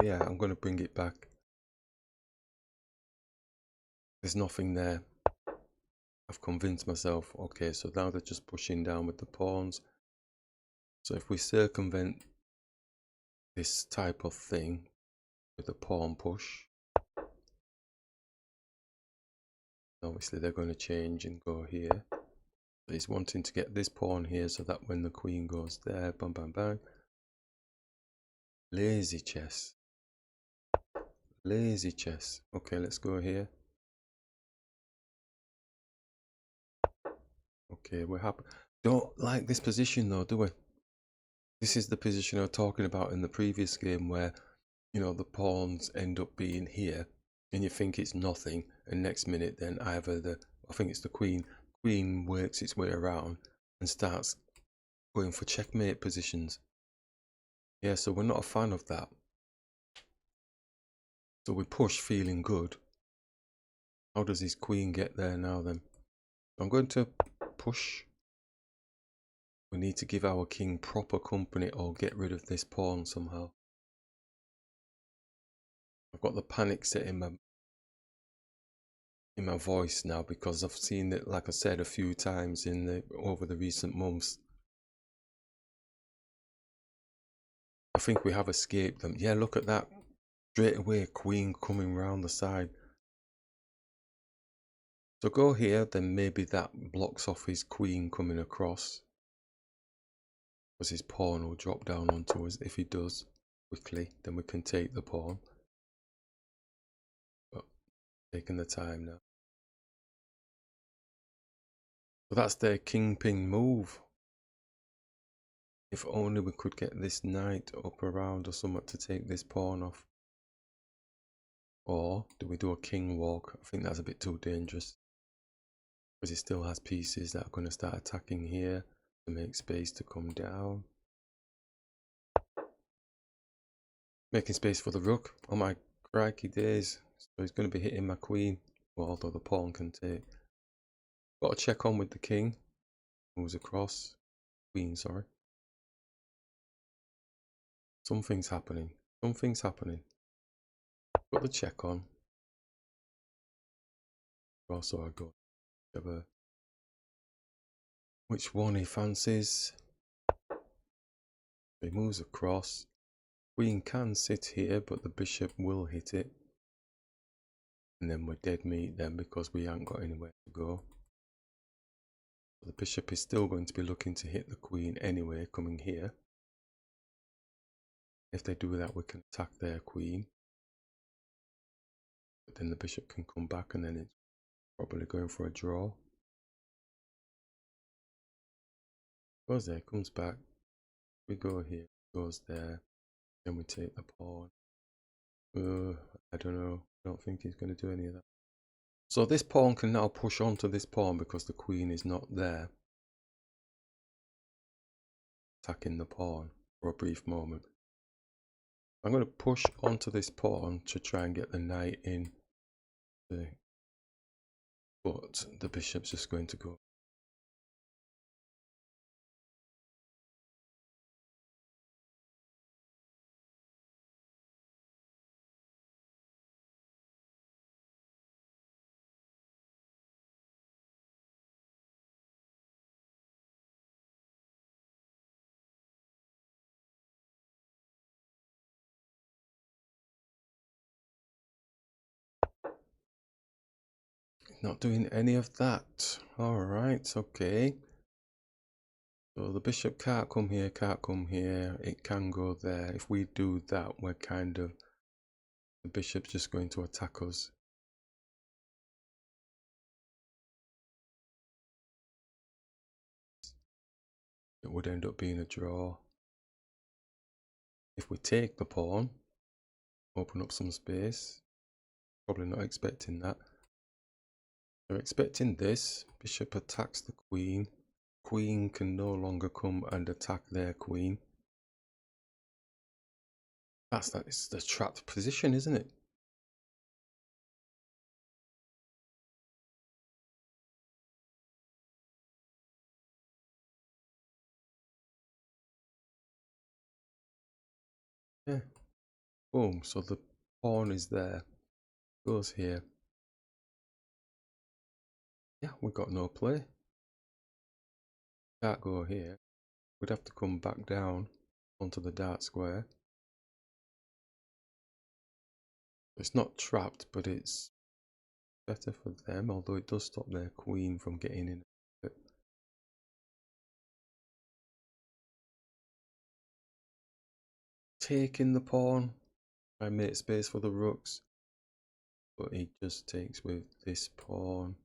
Yeah, I'm going to bring it back. There's nothing there. I've convinced myself. Okay, so now they're just pushing down with the pawns. So if we circumvent this type of thing with a pawn push, obviously they're going to change and go here. So he's wanting to get this pawn here so that when the queen goes there, bam, bam, bam. Lazy chess. Lazy chess. Okay, let's go here. Okay, we're happy. Don't like this position though, do we? This is the position I was talking about in the previous game where, you know, the pawns end up being here and you think it's nothing, and next minute then either I think it's the queen works its way around and starts going for checkmate positions. Yeah, so we're not a fan of that. So we push feeling good. How does his queen get there now then? I'm going to push. We need to give our king proper company or get rid of this pawn somehow. I've got the panic set in my voice now because I've seen it, like I said, a few times over the recent months. I think we have escaped them. Yeah, look at that. Straight away, queen coming round the side. So go here, then maybe that blocks off his queen coming across. Because his pawn will drop down onto us. If he does quickly, then we can take the pawn. But taking the time now. So that's their kingpin move. If only we could get this knight up around or something to take this pawn off. Or do we do a king walk? I think that's a bit too dangerous. Because he still has pieces that are going to start attacking here to make space to come down. Making space for the rook. Oh my crikey days. So he's going to be hitting my queen. Well, although the pawn can take. Got to check on with the king. Moves across. Queen, sorry. Something's happening. Something's happening. Put the check on. Also, I got which one he fancies. He moves across. Queen can sit here, but the bishop will hit it. And then we're dead meat then because we haven't got anywhere to go. The bishop is still going to be looking to hit the queen anyway, coming here. If they do that, we can attack their queen. But then the bishop can come back and then it's probably going for a draw. Goes there, comes back. We go here, goes there. Then we take the pawn. I don't know. I don't think he's going to do any of that. So this pawn can now push onto this pawn because the queen is not there. Attacking the pawn for a brief moment. I'm going to push onto this pawn to try and get the knight in. But the bishop's just going to go. Not doing any of that. Alright, okay. So the bishop can't come here, can't come here. It can go there. If we do that, we're kind of... the bishop's just going to attack us. It would end up being a draw. If we take the pawn, open up some space. Probably not expecting that. They're expecting this. Bishop attacks the queen. Queen can no longer come and attack their queen. It's the trapped position, isn't it? Yeah. Boom. So the pawn is there. Goes here. Yeah, we got no play. Can't go here. We'd have to come back down onto the dark square. It's not trapped, but it's better for them, although it does stop their queen from getting in. Taking the pawn. I make space for the rooks, but he just takes with this pawn.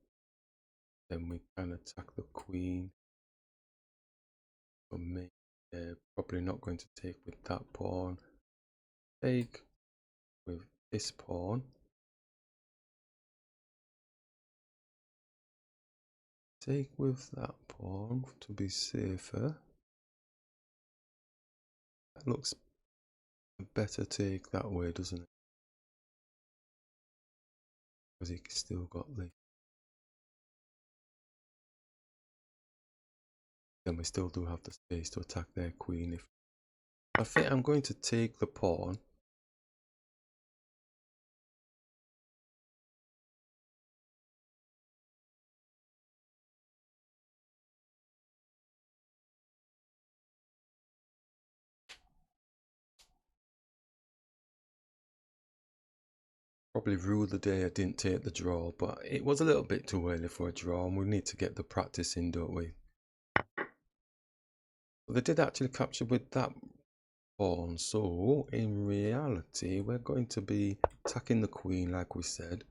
Then we can attack the queen. For me, they're probably not going to take with that pawn. Take with this pawn. Take with that pawn to be safer. That looks a better take that way, doesn't it? Because he still got the... then we still do have the space to attack their queen. If I think I'm going to take the pawn. Probably ruled the day I didn't take the draw, but it was a little bit too early for a draw, and we need to get the practice in, don't we? But they did actually capture with that pawn, so in reality we're going to be attacking the queen like we said.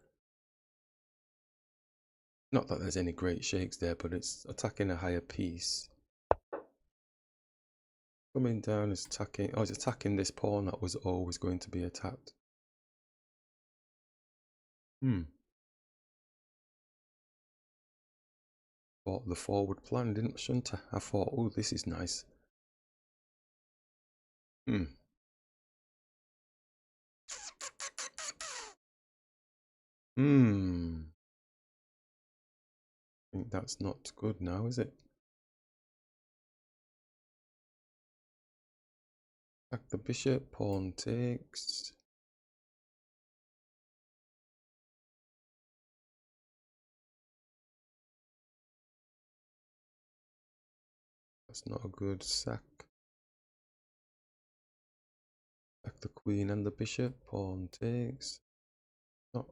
Not that there's any great shakes there, but it's attacking a higher piece. Coming down is attacking... oh, it's attacking this pawn that was always going to be attacked. Thought the forward plan, shouldn't I? I thought, oh, this is nice. I think that's not good now, is it? Attack the bishop, pawn takes. That's not a good sack. Sack the queen and the bishop, pawn takes. Not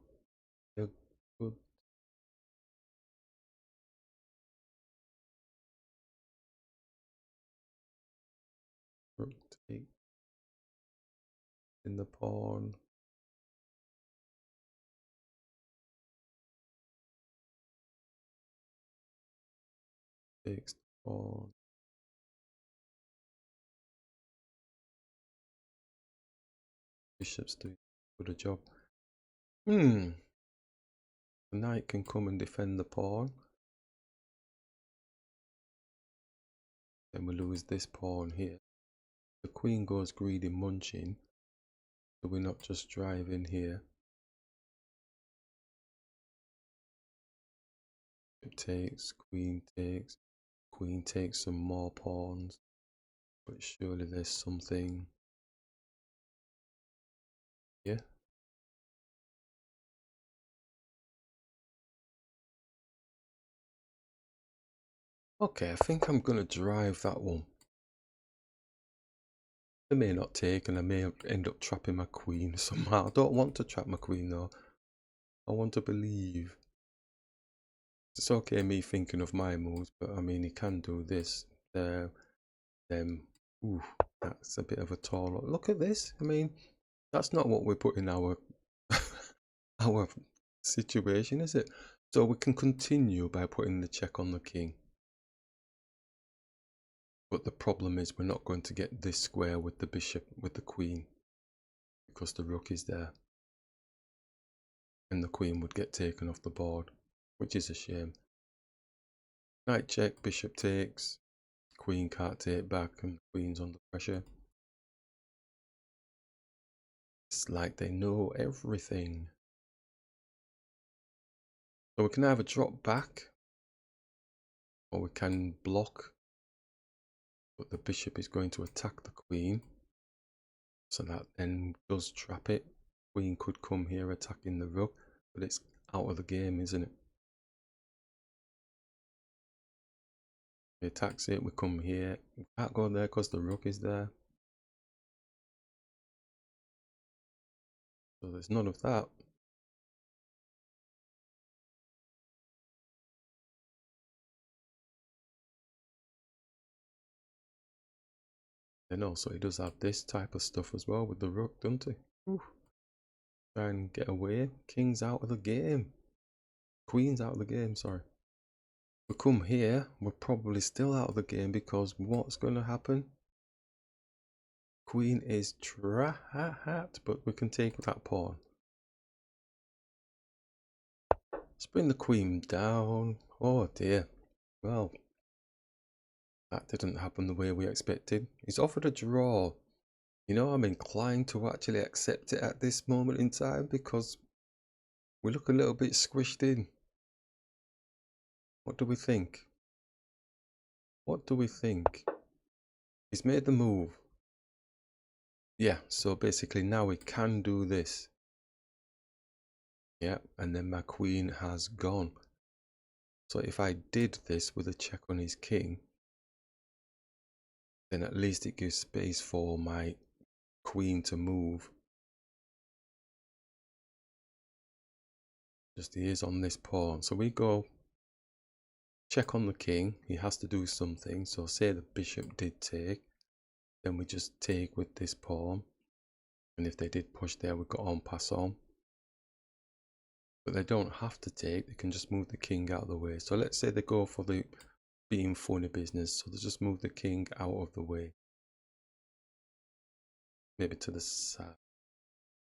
a good... rook take in the pawn. Takes the pawn. Bishop's doing a good job. The knight can come and defend the pawn. Then we lose this pawn here. The queen goes greedy munching. So we're not just driving here. It takes, queen takes some more pawns. But surely there's something. Yeah. Okay, I think I'm gonna drive that one. I may not take, and I may end up trapping my queen somehow. I don't want to trap my queen though. I want to believe. It's okay me thinking of my moves, but I mean he can do this. Ooh, that's a bit of a tall. Look at this. I mean, that's not what we put in our our situation, is it? So we can continue by putting the check on the king. But the problem is we're not going to get this square with the bishop, with the queen, because the rook is there. And the queen would get taken off the board, which is a shame. Knight check, bishop takes, queen can't take back, and the queen's under pressure. It's like they know everything. So we can either drop back, or we can block. But the bishop is going to attack the queen. So that then does trap it. Queen could come here attacking the rook, but it's out of the game, isn't it? He attacks it, we come here. We can't go there because the rook is there. So there's none of that. And also he does have this type of stuff as well with the rook, doesn't he? Ooh. Try and get away. King's out of the game. Queen's out of the game, sorry. We come here, we're probably still out of the game because what's going to happen? Queen is trapped, but we can take that pawn. Let's bring the queen down. Oh dear. Well, that didn't happen the way we expected. He's offered a draw. You know, I'm inclined to actually accept it at this moment in time because we look a little bit squished in. What do we think? What do we think? He's made the move. Yeah, so basically now we can do this. Yeah, and then my queen has gone. So if I did this with a check on his king, then at least it gives space for my queen to move. Just he is on this pawn. So we go check on the king. He has to do something. So say the bishop did take, then we just take with this pawn. And if they did push there, we got on pass on. But they don't have to take, they can just move the king out of the way. So let's say they go for the being funny business, so they just move the king out of the way. Maybe to the side.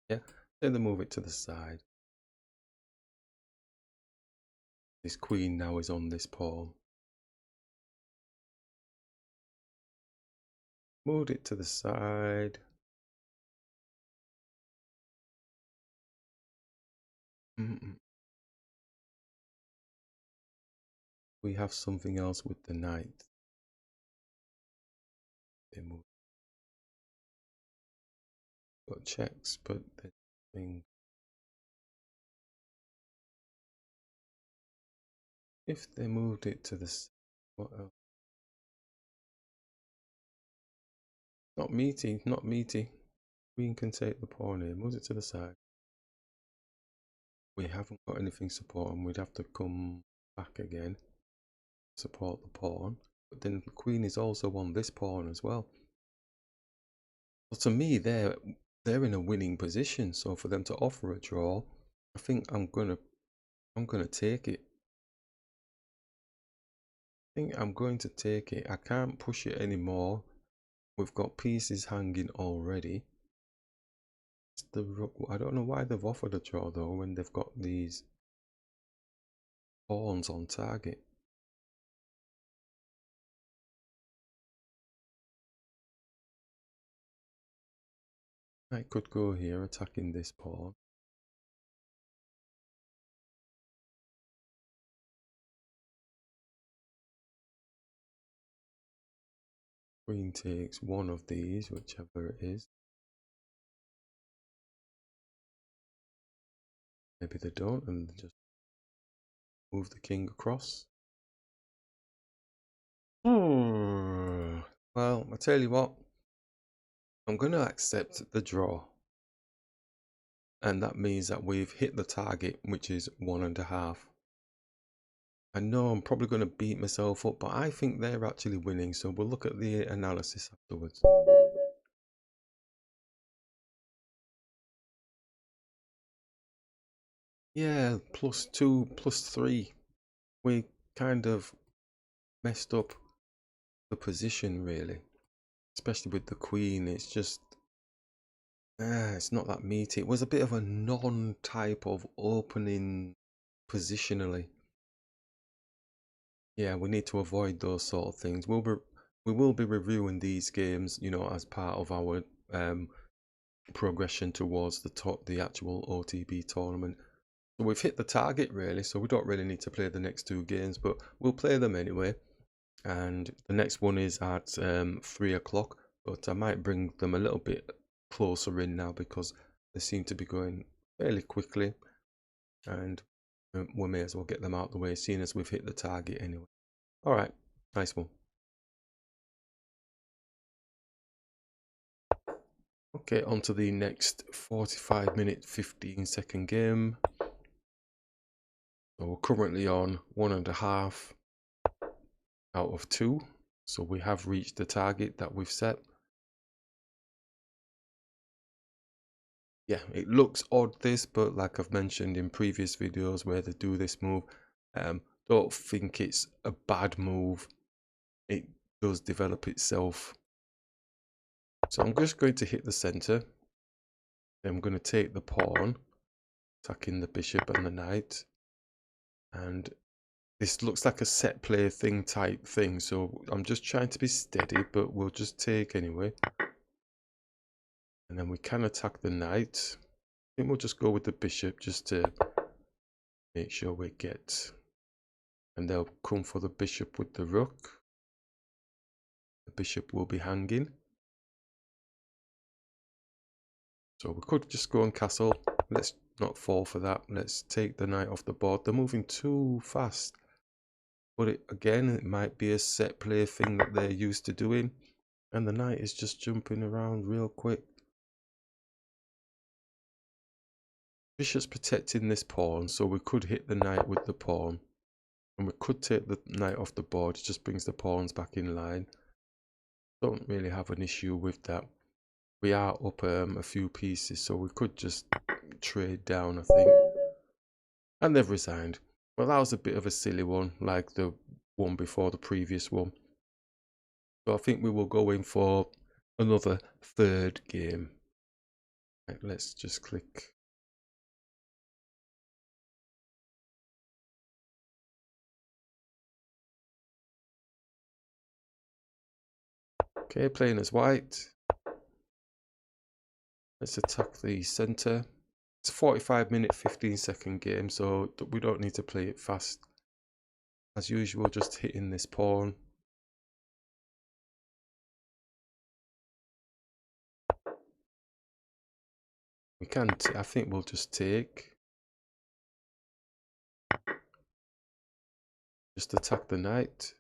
Yeah, then they move it to the side. This queen now is on this pawn. Moved it to the side. We have something else with the knight. They move. Got checks, but the thing. If they moved it to the, what else? Not meaty, not meaty. Queen can take the pawn here. Moves it to the side. We haven't got anything supporting. We'd have to come back again, support the pawn. But then the queen is also on this pawn as well. So to me, they're in a winning position. So for them to offer a draw, I think I'm gonna take it. I think I'm going to take it. I can't push it anymore. We've got pieces hanging already. It's the rook. I don't know why they've offered a draw though when they've got these pawns on target. I could go here attacking this pawn. Queen takes one of these, whichever it is. Maybe they don't and they just move the king across. Well, I tell you what, I'm going to accept the draw. And that means that we've hit the target, which is 1.5. I know I'm probably going to beat myself up, but I think they're actually winning. So we'll look at the analysis afterwards. Yeah, +2, +3. We kind of messed up the position, really. Especially with the queen. It's just... it's not that meaty. It was a bit of a non-type of opening positionally. Yeah, we need to avoid those sort of things. We will be reviewing these games, you know, as part of our progression towards the actual OTB tournament. So we've hit the target really, so we don't really need to play the next 2 games, but we'll play them anyway. And the next one is at 3 o'clock, but I might bring them a little bit closer in now because they seem to be going fairly quickly, and we may as well get them out the way, seeing as we've hit the target anyway. All right, nice one. Okay, on to the next 45-minute, 15-second game. So we're currently on 1.5 out of 2. So we have reached the target that we've set. Yeah, it looks odd this, but like I've mentioned in previous videos where they do this move, don't think it's a bad move. It does develop itself. So I'm just going to hit the center. Then I'm going to take the pawn, attacking the bishop and the knight. And this looks like a set play thing type thing. So I'm just trying to be steady, but we'll just take anyway. And then we can attack the knight. I think we'll just go with the bishop just to make sure we get... And they'll come for the bishop with the rook. The bishop will be hanging. So we could just go on castle. Let's not fall for that. Let's take the knight off the board. They're moving too fast. But again, it might be a set play thing that they're used to doing. And the knight is just jumping around real quick. Bishop's protecting this pawn, so we could hit the knight with the pawn. And we could take the knight off the board. It just brings the pawns back in line. Don't really have an issue with that. We are up a few pieces, so we could just trade down, I think. And they've resigned. Well, that was a bit of a silly one, like the one before the previous one. So I think we will go in for another 3rd game. Right, let's just click. Okay, playing as white. Let's attack the center. It's a 45-minute, 15-second game, so we don't need to play it fast. As usual, just hitting this pawn. We can, I think we'll just take. Just attack the knight.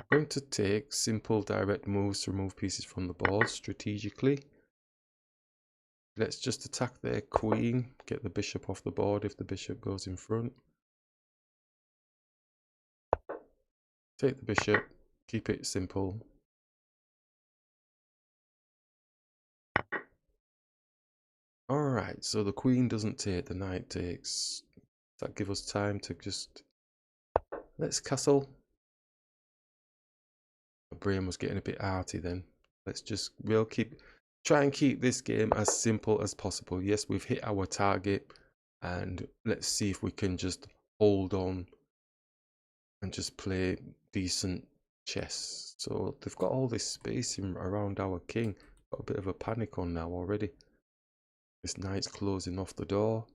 I'm going to take simple direct moves to remove pieces from the board strategically. Let's just attack their queen, get the bishop off the board if the bishop goes in front. Take the bishop, keep it simple. Alright, so the queen doesn't take, the knight takes. That gives us time to just... Let's castle. My brain was getting a bit arty then. Let's just try and keep this game as simple as possible. Yes, we've hit our target, and let's see if we can just hold on and just play decent chess. So they've got all this space around our king. Got a bit of a panic on now already. This knight's closing off the door.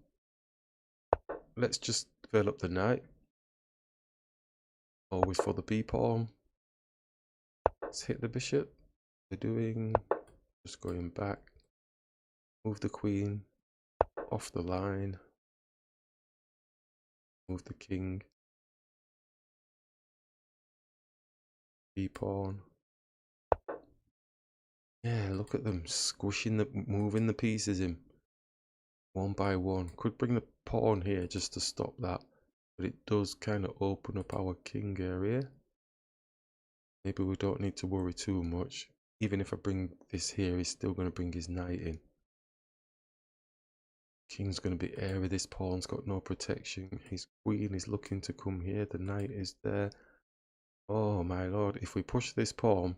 Let's just develop the knight. Always for the b pawn. Let's hit the bishop. They're doing just going back. Move the queen off the line. Move the king. B pawn. Yeah, look at them squishing moving the pieces in. one by one. Could bring the pawn here just to stop that, but it does kind of open up our king area. Maybe we don't need to worry too much. Even if I bring this here, he's still going to bring his knight in. King's going to be airy. This pawn's got no protection. His queen is looking to come here. The knight is there. Oh my lord, if we push this pawn,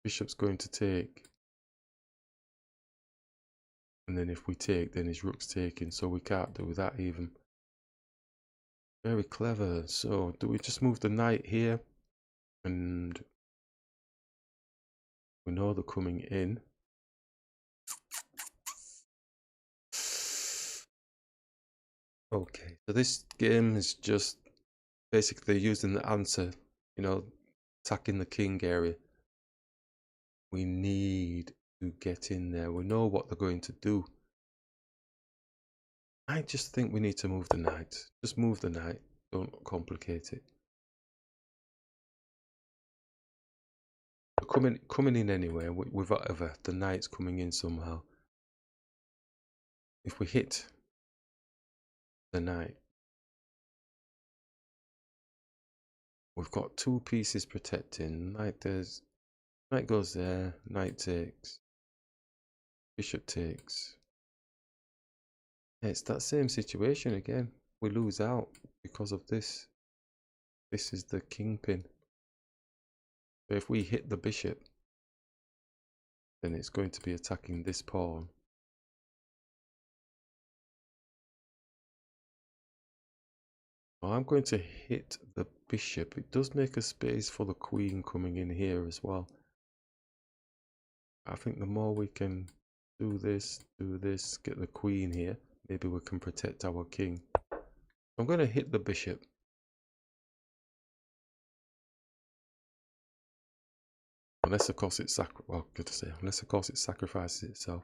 bishop's going to take. And then if we take, then his rook's taken. So we can't do that even. Very clever. So do we just move the knight here? And we know they're coming in. Okay, so this game is just basically using the answer, you know, attacking the king area. We need to get in there. We know what they're going to do. I just think we need to move the knight. Just move the knight. Don't complicate it. We're coming in anyway, with whatever. The knight's coming in somehow. If we hit the knight, we've got two pieces protecting. Knight goes there. Knight takes. Bishop takes. Yeah, it's that same situation again. We lose out because of this. This is the kingpin. So if we hit the bishop, then it's going to be attacking this pawn. I'm going to hit the bishop. It does make a space for the queen coming in here as well. I think the more we can do this, get the queen here, maybe we can protect our king. I'm going to hit the bishop. Unless of course it sacrifices itself.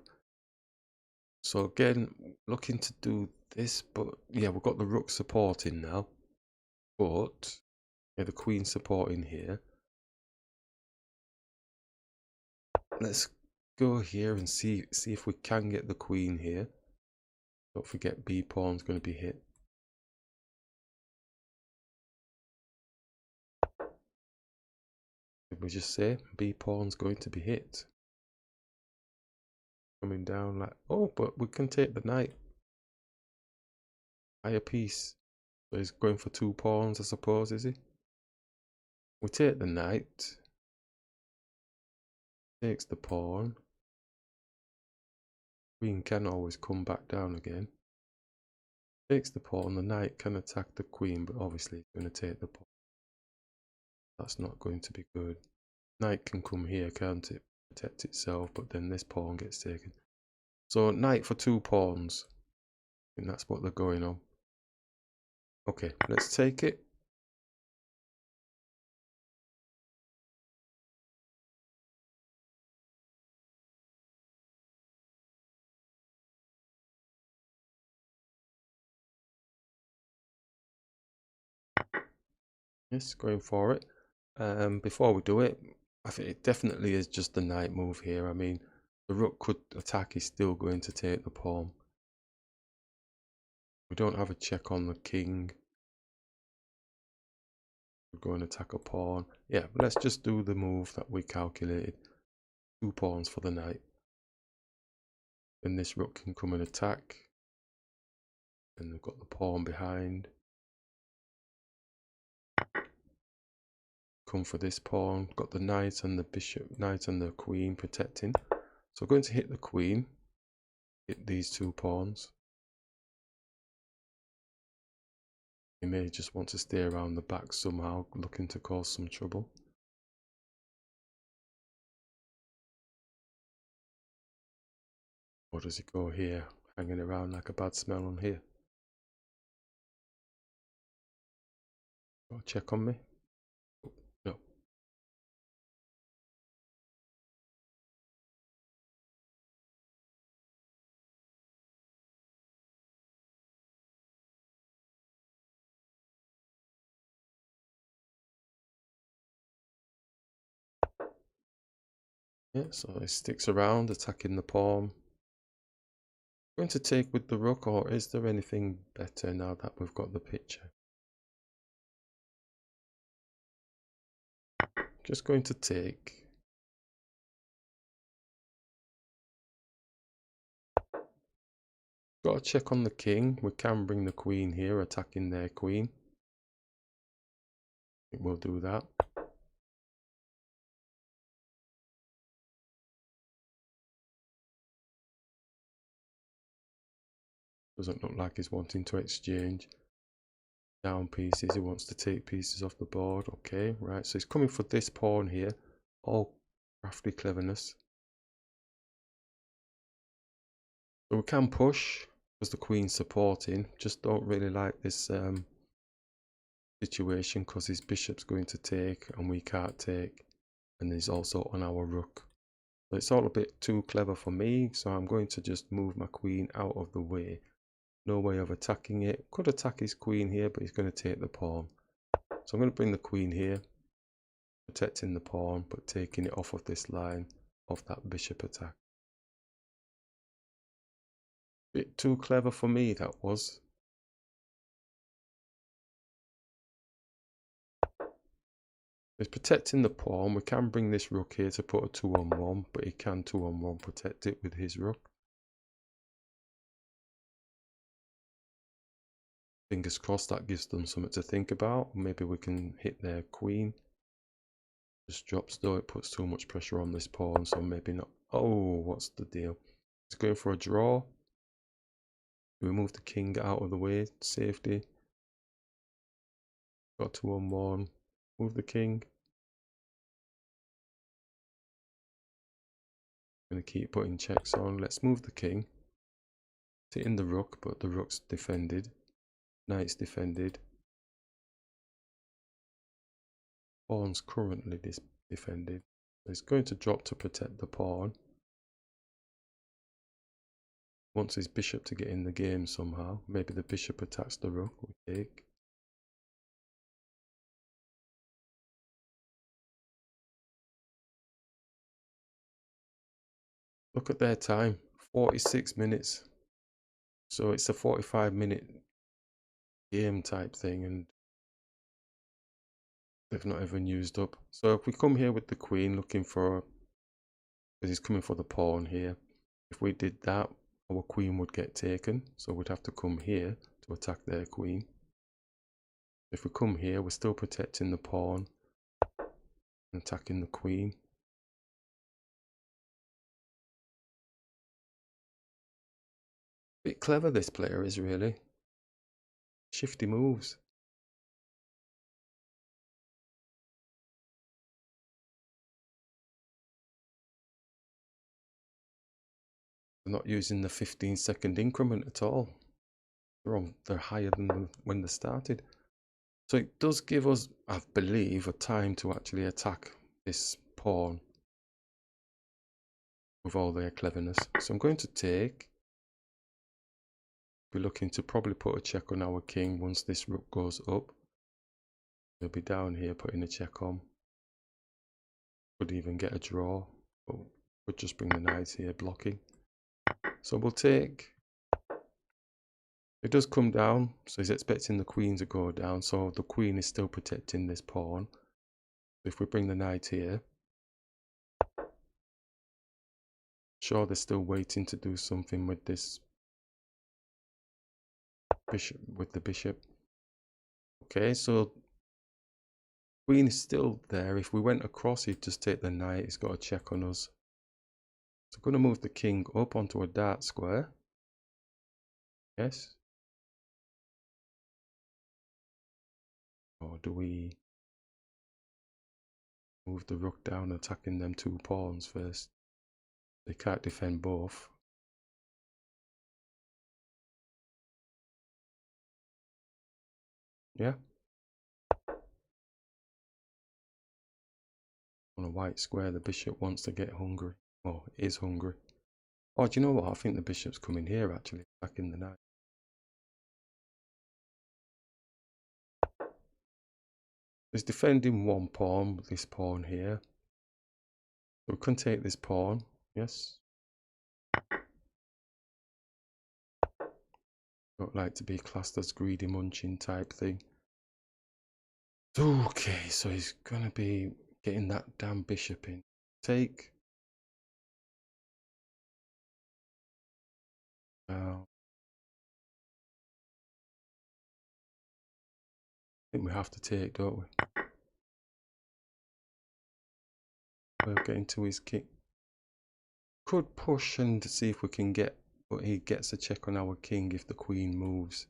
So again, looking to do this, but yeah, we've got the rook supporting now. But yeah, the queen supporting here. Let's go here and see if we can get the queen here. Don't forget B pawn's going to be hit. Did we just say B pawn's going to be hit? Coming down like, oh, but we can take the knight. Higher piece. So he's going for 2 pawns, I suppose, is he? We take the knight. Takes the pawn. Queen can always come back down again. Takes the pawn. The knight can attack the queen, but obviously it's going to take the pawn. That's not going to be good. Knight can come here, can't it? Protect itself, but then this pawn gets taken. So knight for 2 pawns. I think that's what they're going on. Okay, let's take it. Yes, going for it. Before we do it, I think it definitely is just the knight move here. I mean, the rook could attack, he's still going to take the pawn. We don't have a check on the king. We're going to attack a pawn. Yeah, let's just do the move that we calculated. 2 pawns for the knight. Then this rook can come and attack. And they've got the pawn behind. Come for this pawn. Got the knight and the bishop, knight and the queen protecting. So we're going to hit the queen. Hit these 2 pawns. He may just want to stay around the back somehow, looking to cause some trouble. Or does he go here, hanging around like a bad smell on here? Got a check on me? No. Yeah, so he sticks around, attacking the pawn. Going to take with the rook, or is there anything better now that we've got the picture? Just going to take. Got to check on the king. We can bring the queen here, attacking their queen. It will do that. Doesn't look like he's wanting to exchange down pieces. He wants to take pieces off the board. Okay, right. So he's coming for this pawn here. All crafty cleverness. So we can push because the queen's supporting. Just don't really like this situation because his bishop's going to take and we can't take. And he's also on our rook. So it's all a bit too clever for me. So I'm going to just move my queen out of the way. No way of attacking it. Could attack his queen here, but he's going to take the pawn. So I'm going to bring the queen here, protecting the pawn, but taking it off of this line of that bishop attack. Bit too clever for me, that was. It's protecting the pawn. We can bring this rook here to put a 2-on-1, but he can 2-on-1 protect it with his rook. Fingers crossed that gives them something to think about. Maybe we can hit their queen. Just drops though, it puts too much pressure on this pawn, so maybe not. Oh, what's the deal? He's going for a draw. We move the king out of the way, safety. Got 2-on-1. Move the king. Gonna keep putting checks on. Let's move the king. Hitting the rook, but the rook's defended. Knight's defended. Pawn's currently defended. He's going to drop to protect the pawn. Wants his bishop to get in the game somehow. Maybe the bishop attacks the rook. We take. Look at their time. 46 minutes. So it's a 45-minute game type thing, and they've not even used up. So if we come here with the queen looking for, because he's coming for the pawn here. If we did that, our queen would get taken. So we'd have to come here to attack their queen. If we come here, we're still protecting the pawn and attacking the queen. Bit clever this player is, really. Shifty moves. They're not using the 15-second increment at all. They're higher than when they started. So it does give us, I believe, a time to actually attack this pawn with all their cleverness. So I'm going to take. We're looking to probably put a check on our king once this rook goes up. They'll be down here putting a check on. Could even get a draw. But we'll just bring the knight here blocking. So we'll take. It does come down, so he's expecting the queen to go down. So the queen is still protecting this pawn. If we bring the knight here, sure, they're still waiting to do something with this bishop, with the bishop. Okay, so queen is still there. If we went across, he'd just take the knight. He's got a check on us. So I'm going to move the king up onto a dart square. Yes. Or do we move the rook down, attacking them two pawns first? They can't defend both. Yeah. On a white square, the bishop wants to get hungry. Or is hungry. Oh, do you know what? I think the bishop's coming here actually, attacking the knight. He's defending one pawn with this pawn here. So we can take this pawn. Yes. Don't like to be classed as greedy munching type thing. Okay, so he's gonna be getting that damn bishop in. Take. Now, I think we have to take, don't we? We're getting to his king. Could push and see if we can get, but he gets a check on our king if the queen moves.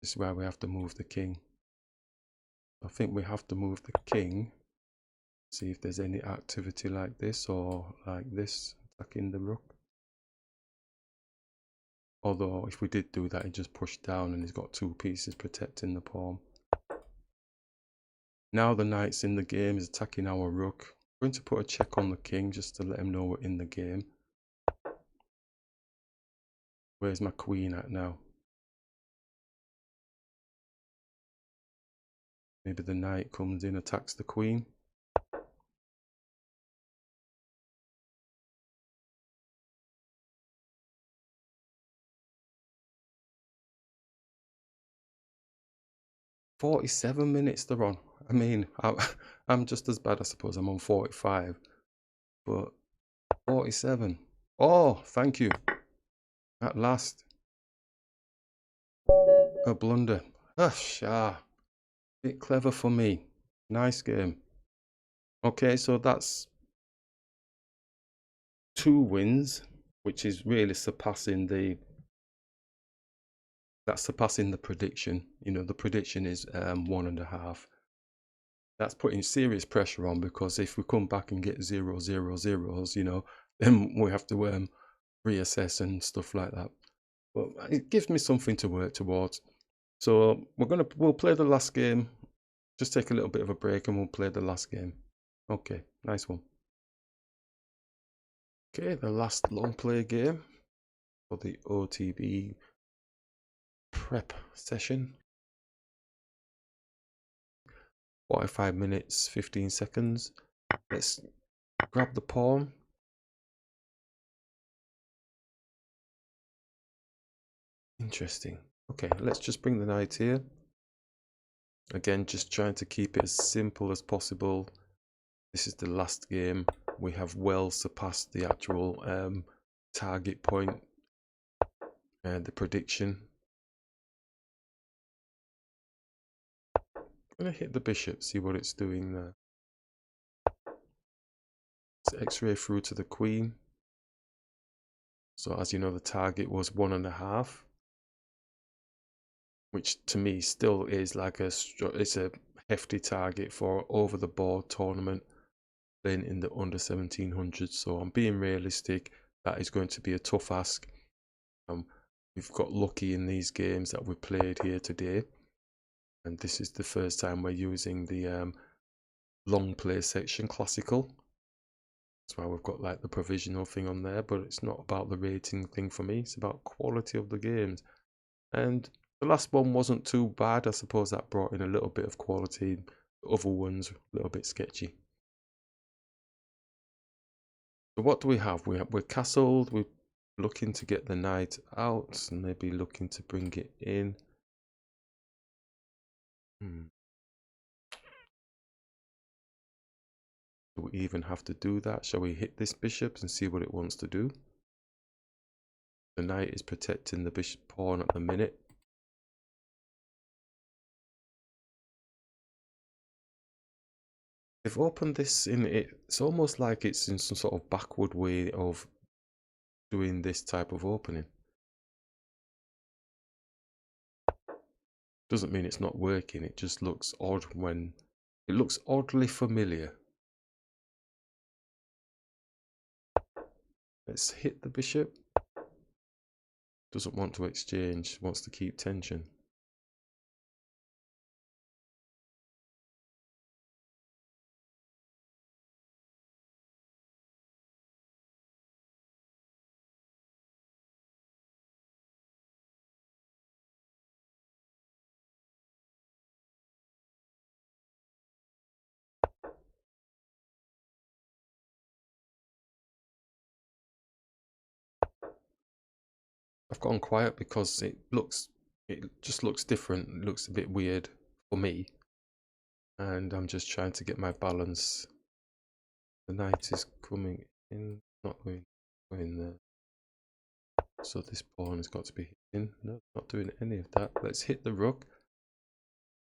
This is why we have to move the king. I think we have to move the king. See if there's any activity like this or like this, attacking the rook. Although if we did do that, he just pushed down and he's got two pieces protecting the pawn. Now the knight's in the game, is attacking our rook. I'm going to put a check on the king just to let him know we're in the game. Where's my queen at now? Maybe the knight comes in, attacks the queen. "47 minutes they're on." I mean, I'm just as bad, I suppose. I'm on 45, but 47. Oh, thank you. At last. A blunder. Bit clever for me. Nice game. Okay, so that's 2 wins, which is really surpassing the prediction. You know, the prediction is 1.5. That's putting serious pressure on, because if we come back and get 0, 0, 0s, you know, then we have to reassess and stuff like that. But it gives me something to work towards. So we'll play the last game. Just take a little bit of a break and we'll play the last game. Okay, nice one. Okay, the last long play game for the OTB prep session. 45 minutes, 15 seconds. Let's grab the pawn. Interesting. Okay, let's just bring the knight here. Again, just trying to keep it as simple as possible. This is the last game. We have well surpassed the actual target point and the prediction. I'm going to hit the bishop, see what it's doing there. It's X-ray through to the queen. So as you know, the target was 1.5, which to me still is like it's a hefty target for over the board tournament playing in the under 1700s. So I'm being realistic. That is going to be a tough ask. We've got lucky in these games that we played here today, and this is the first time we're using the long play section classical. That's why we've got like the provisional thing on there, but it's not about the rating thing for me. It's about quality of the games. And the last one wasn't too bad. I suppose that brought in a little bit of quality. The other ones a little bit sketchy. So what do we have? We're castled. We're looking to get the knight out, and maybe looking to bring it in. Do we even have to do that? Shall we hit this bishop and see what it wants to do? The knight is protecting the bishop pawn at the minute. They've opened this in it's almost like it's in some sort of backward way of doing this type of opening. Doesn't mean it's not working, it just looks odd when it looks oddly familiar. Let's hit the bishop. Doesn't want to exchange, wants to keep tension. I've gone quiet because it looks It just looks different. It looks a bit weird for me. And I'm just trying to get my balance. The knight is coming in, not going there. So this pawn has got to be hitting. No, not doing any of that. Let's hit the rook.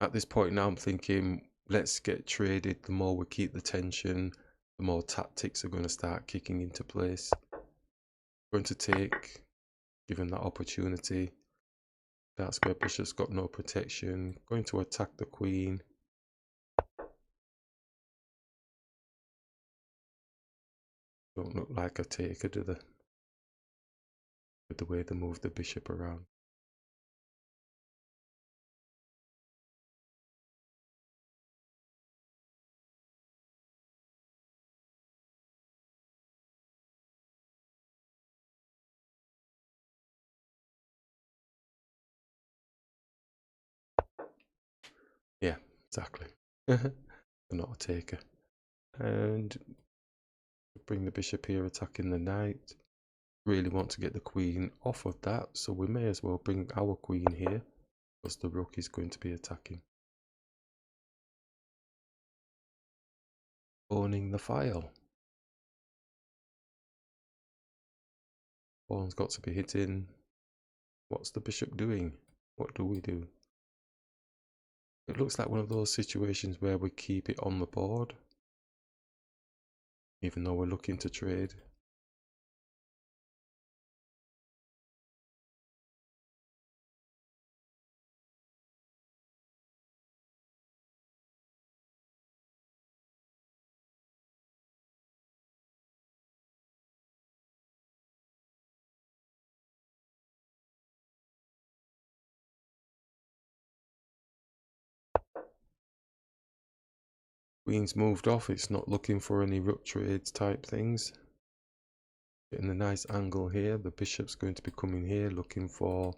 At this point now I'm thinking, let's get traded. The more we keep the tension, the more tactics are going to start kicking into place. Going to take, given that opportunity. Dark square bishop's got no protection. Going to attack the queen. Don't look like a taker, do they? With the way they move the bishop around. Yeah, exactly. They're not a taker. And bring the bishop here, attacking the knight. Really want to get the queen off of that, so we may as well bring our queen here, because the rook is going to be attacking. Owning the file. Pawn's got to be hitting. What's the bishop doing? What do we do? It looks like one of those situations where we keep it on the board, even though we're looking to trade. Queen's moved off, it's not looking for any rook trades type things. Getting a nice angle here, the bishop's going to be coming here looking for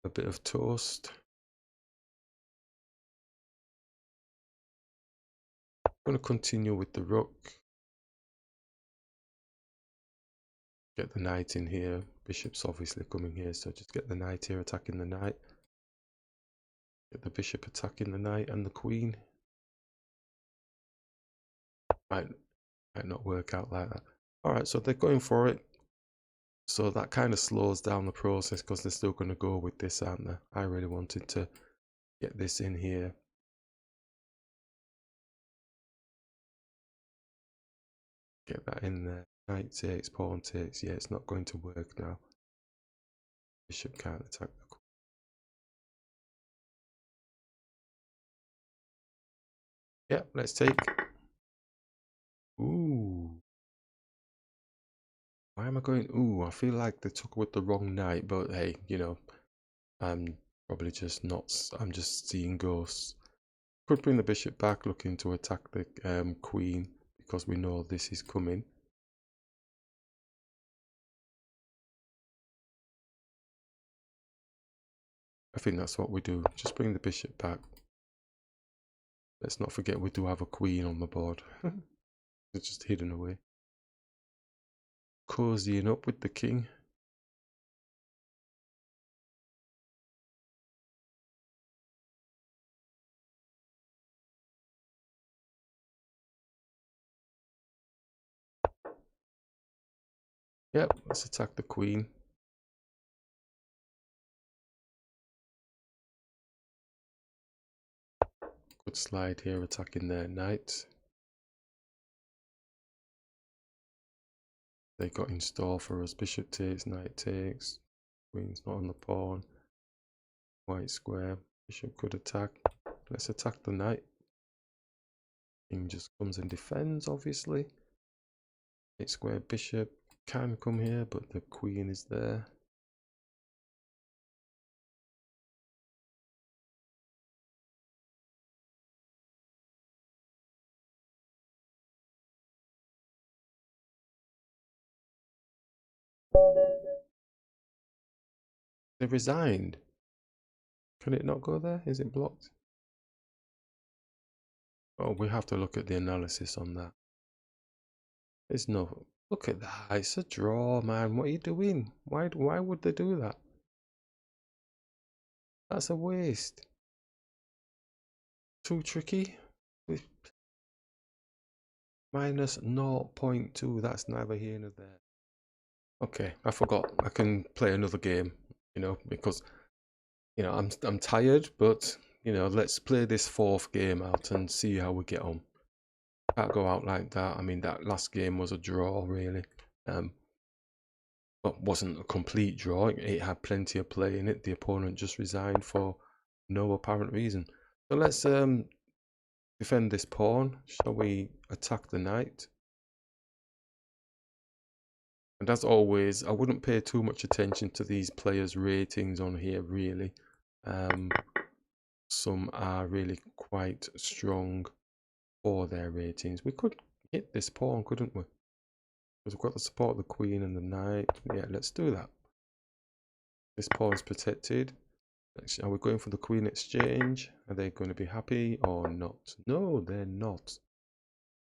a bit of toast. I'm going to continue with the rook. Get the knight in here, bishop's obviously coming here, so just get the knight here attacking the knight. Get the bishop attacking the knight and the queen. Might not work out like that. Alright, so they're going for it. So that kind of slows down the process because they're still going to go with this, aren't they? I really wanted to get this in here. Get that in there. Knight takes, pawn takes. Yeah, it's not going to work now. Bishop can't attack the queen. Yeah, let's take. Ooh. Why am I going? Ooh, I feel like they took with the wrong knight, but hey, you know, I'm probably just not. I'm just seeing ghosts. Could bring the bishop back, looking to attack the queen because we know this is coming. I think that's what we do. Just bring the bishop back. Let's not forget we do have a queen on the board. It's just hidden away. Cozying up with the king. Yep, let's attack the queen. Good slide here, attacking their knight. They got in store for us. Bishop takes, knight takes. Queen's not on the pawn. White square. Bishop could attack. Let's attack the knight. King just comes and defends, obviously. 8 square bishop can come here, but the queen is there. They resigned. Can it not go there? Is it blocked? Oh, we have to look at the analysis on that. There's no... Look at that. It's a draw, man. What are you doing? Why would they do that? That's a waste. Too tricky. With minus 0.2. That's neither here nor there. Okay, I forgot. I can play another game, you know, because I'm tired, but let's play this fourth game out and see how we get on. Can't go out like that. I mean, that last game was a draw, really. But wasn't a complete draw. It had plenty of play in it. The opponent just resigned for no apparent reason. So let's defend this pawn. Shall we attack the knight? And as always, I wouldn't pay too much attention to these players' ratings on here, really. Some are really quite strong for their ratings. We could hit this pawn, couldn't we? Because we've got the support of the queen and the knight. Yeah, let's do that. This pawn is protected. Are we going for the queen exchange? Are they going to be happy or not? No, they're not.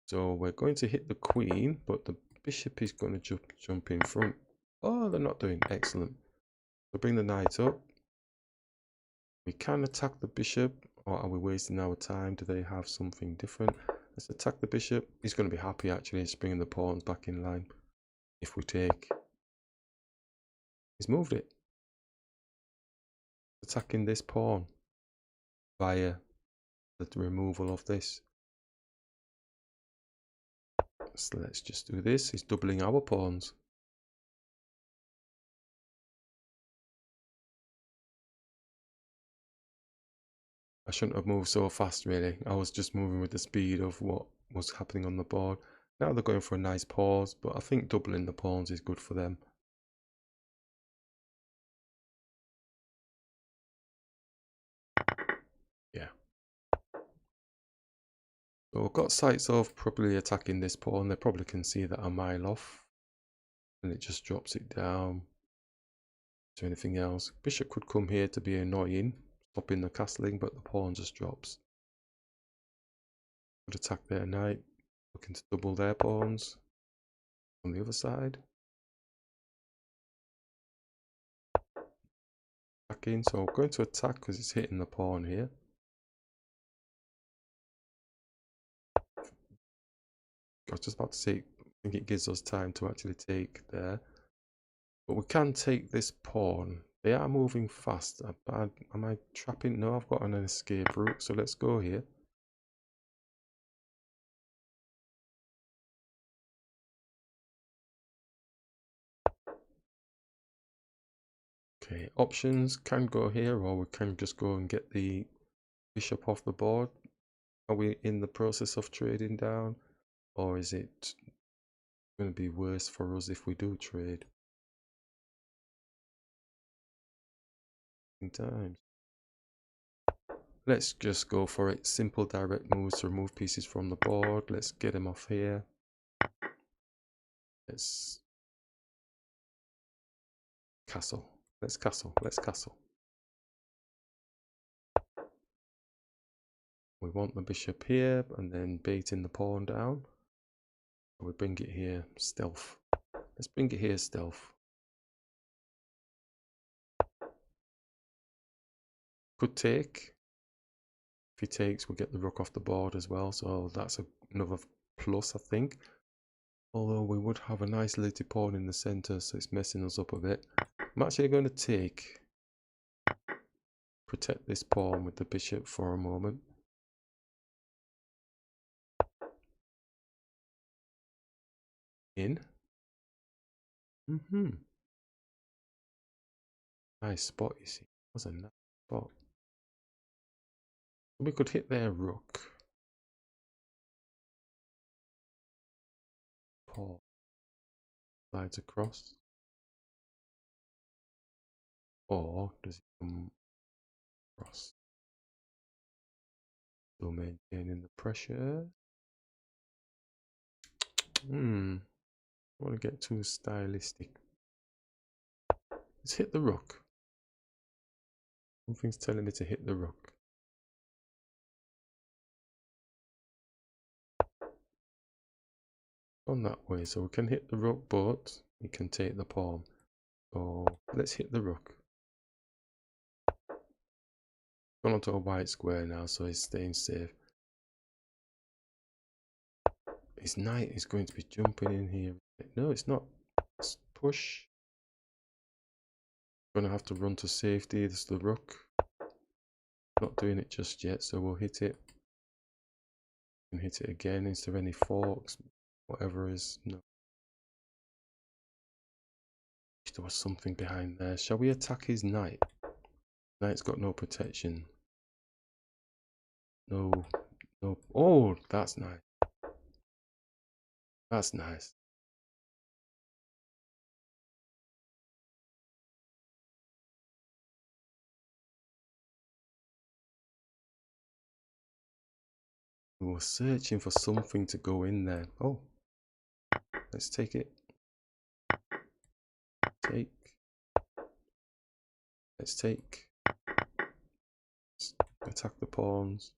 So we're going to hit the queen, but the bishop is going to jump in front. Oh, they're not doing excellent. So bring the knight up. We can attack the bishop, or are we wasting our time? Do they have something different? Let's attack the bishop. He's going to be happy actually, just bringing the pawns back in line. If we take, he's moved it. Attacking this pawn via the removal of this. So let's just do this. He's doubling our pawns. I shouldn't have moved so fast, really. I was just moving with the speed of what was happening on the board. Now they're going for a nice pause, but I think doubling the pawns is good for them. Yeah. So I've got sights of probably attacking this pawn. They probably can see that I'm a mile off. And it just drops it down to anything else. Bishop could come here to be annoying, stopping the castling, but the pawn just drops. Could attack their knight, looking to double their pawns on the other side. Attacking, so I'm going to attack because it's hitting the pawn here. I was just about to say, I think it gives us time to actually take there. But we can take this pawn. They are moving fast. Am I trapping? No, I've got an escape route, so let's go here. Okay, options can go here, or we can just go and get the bishop off the board. Are we in the process of trading down, or is it going to be worse for us if we do trade? In times. Let's just go for it. Simple direct moves to remove pieces from the board. Let's get them off here. Let's castle. Let's castle. Let's castle. We want the bishop here and then baiting the pawn down. We bring it here, stealth. Let's bring it here, stealth. Could take. If he takes, we'll get the rook off the board as well. So that's another plus, I think. Although we would have a nice little pawn in the center, so it's messing us up a bit. I'm actually going to take, protect this pawn with the bishop for a moment. In. Nice spot, you see. That was a nice spot. We could hit their rook. Pawn slides across. Or does it come across? Still maintaining the pressure. I don't want to get too stylistic. Let's hit the rook. Something's telling me to hit the rook. On that way, so we can hit the rook, but we can take the pawn. So let's hit the rook. Gone onto a white square now, so he's staying safe. His knight is going to be jumping in here. No, it's not. Let's push. Gonna have to run to safety. This is the rook. Not doing it just yet, so we'll hit it. And hit it again. Is there any forks? Whatever is. No. There was something behind there. Shall we attack his knight? Knight's got no protection. No. No. Oh, that's nice. That's nice. We were searching for something to go in there. Oh. Let's take it. Take. Let's take. Let's attack the pawns.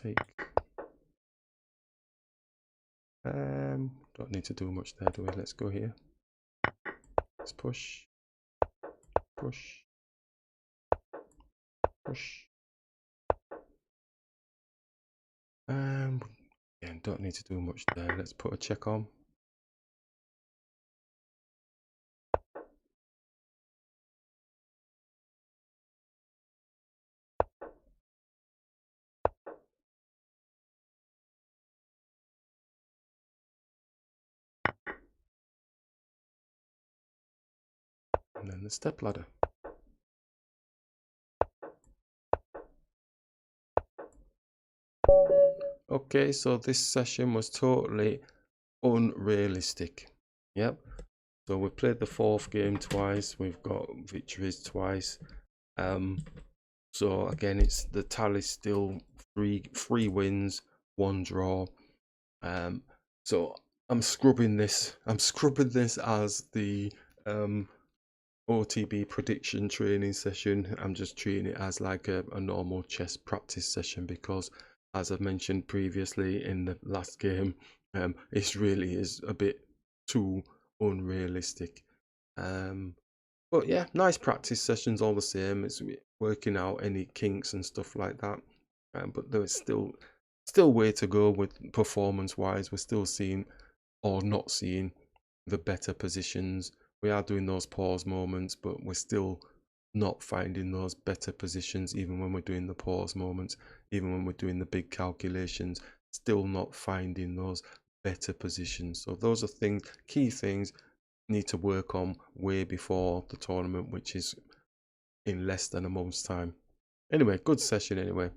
Take. Don't need to do much there, do we? Let's go here. Let's push. Push. Push. Again, don't need to do much there. Let's put a check on. And then the step ladder. Okay, so this session was totally unrealistic. Yep. So we played the fourth game twice. We've got victories twice. So again, it's the tally's still three wins, 1 draw. So I'm scrubbing this. I'm scrubbing this as the OTB prediction training session. I'm just treating it as like a normal chess practice session because, as I've mentioned previously in the last game, it really is a bit too unrealistic. But yeah, nice practice sessions all the same. It's working out any kinks and stuff like that. But there's still way to go with performance-wise. We're still seeing or not seeing the better positions. We are doing those pause moments, but we're still not finding those better positions even when we're doing the pause moments, even when we're doing the big calculations, still not finding those better positions. So those are key things need to work on way before the tournament, which is in less than a month's time. Anyway, good session anyway.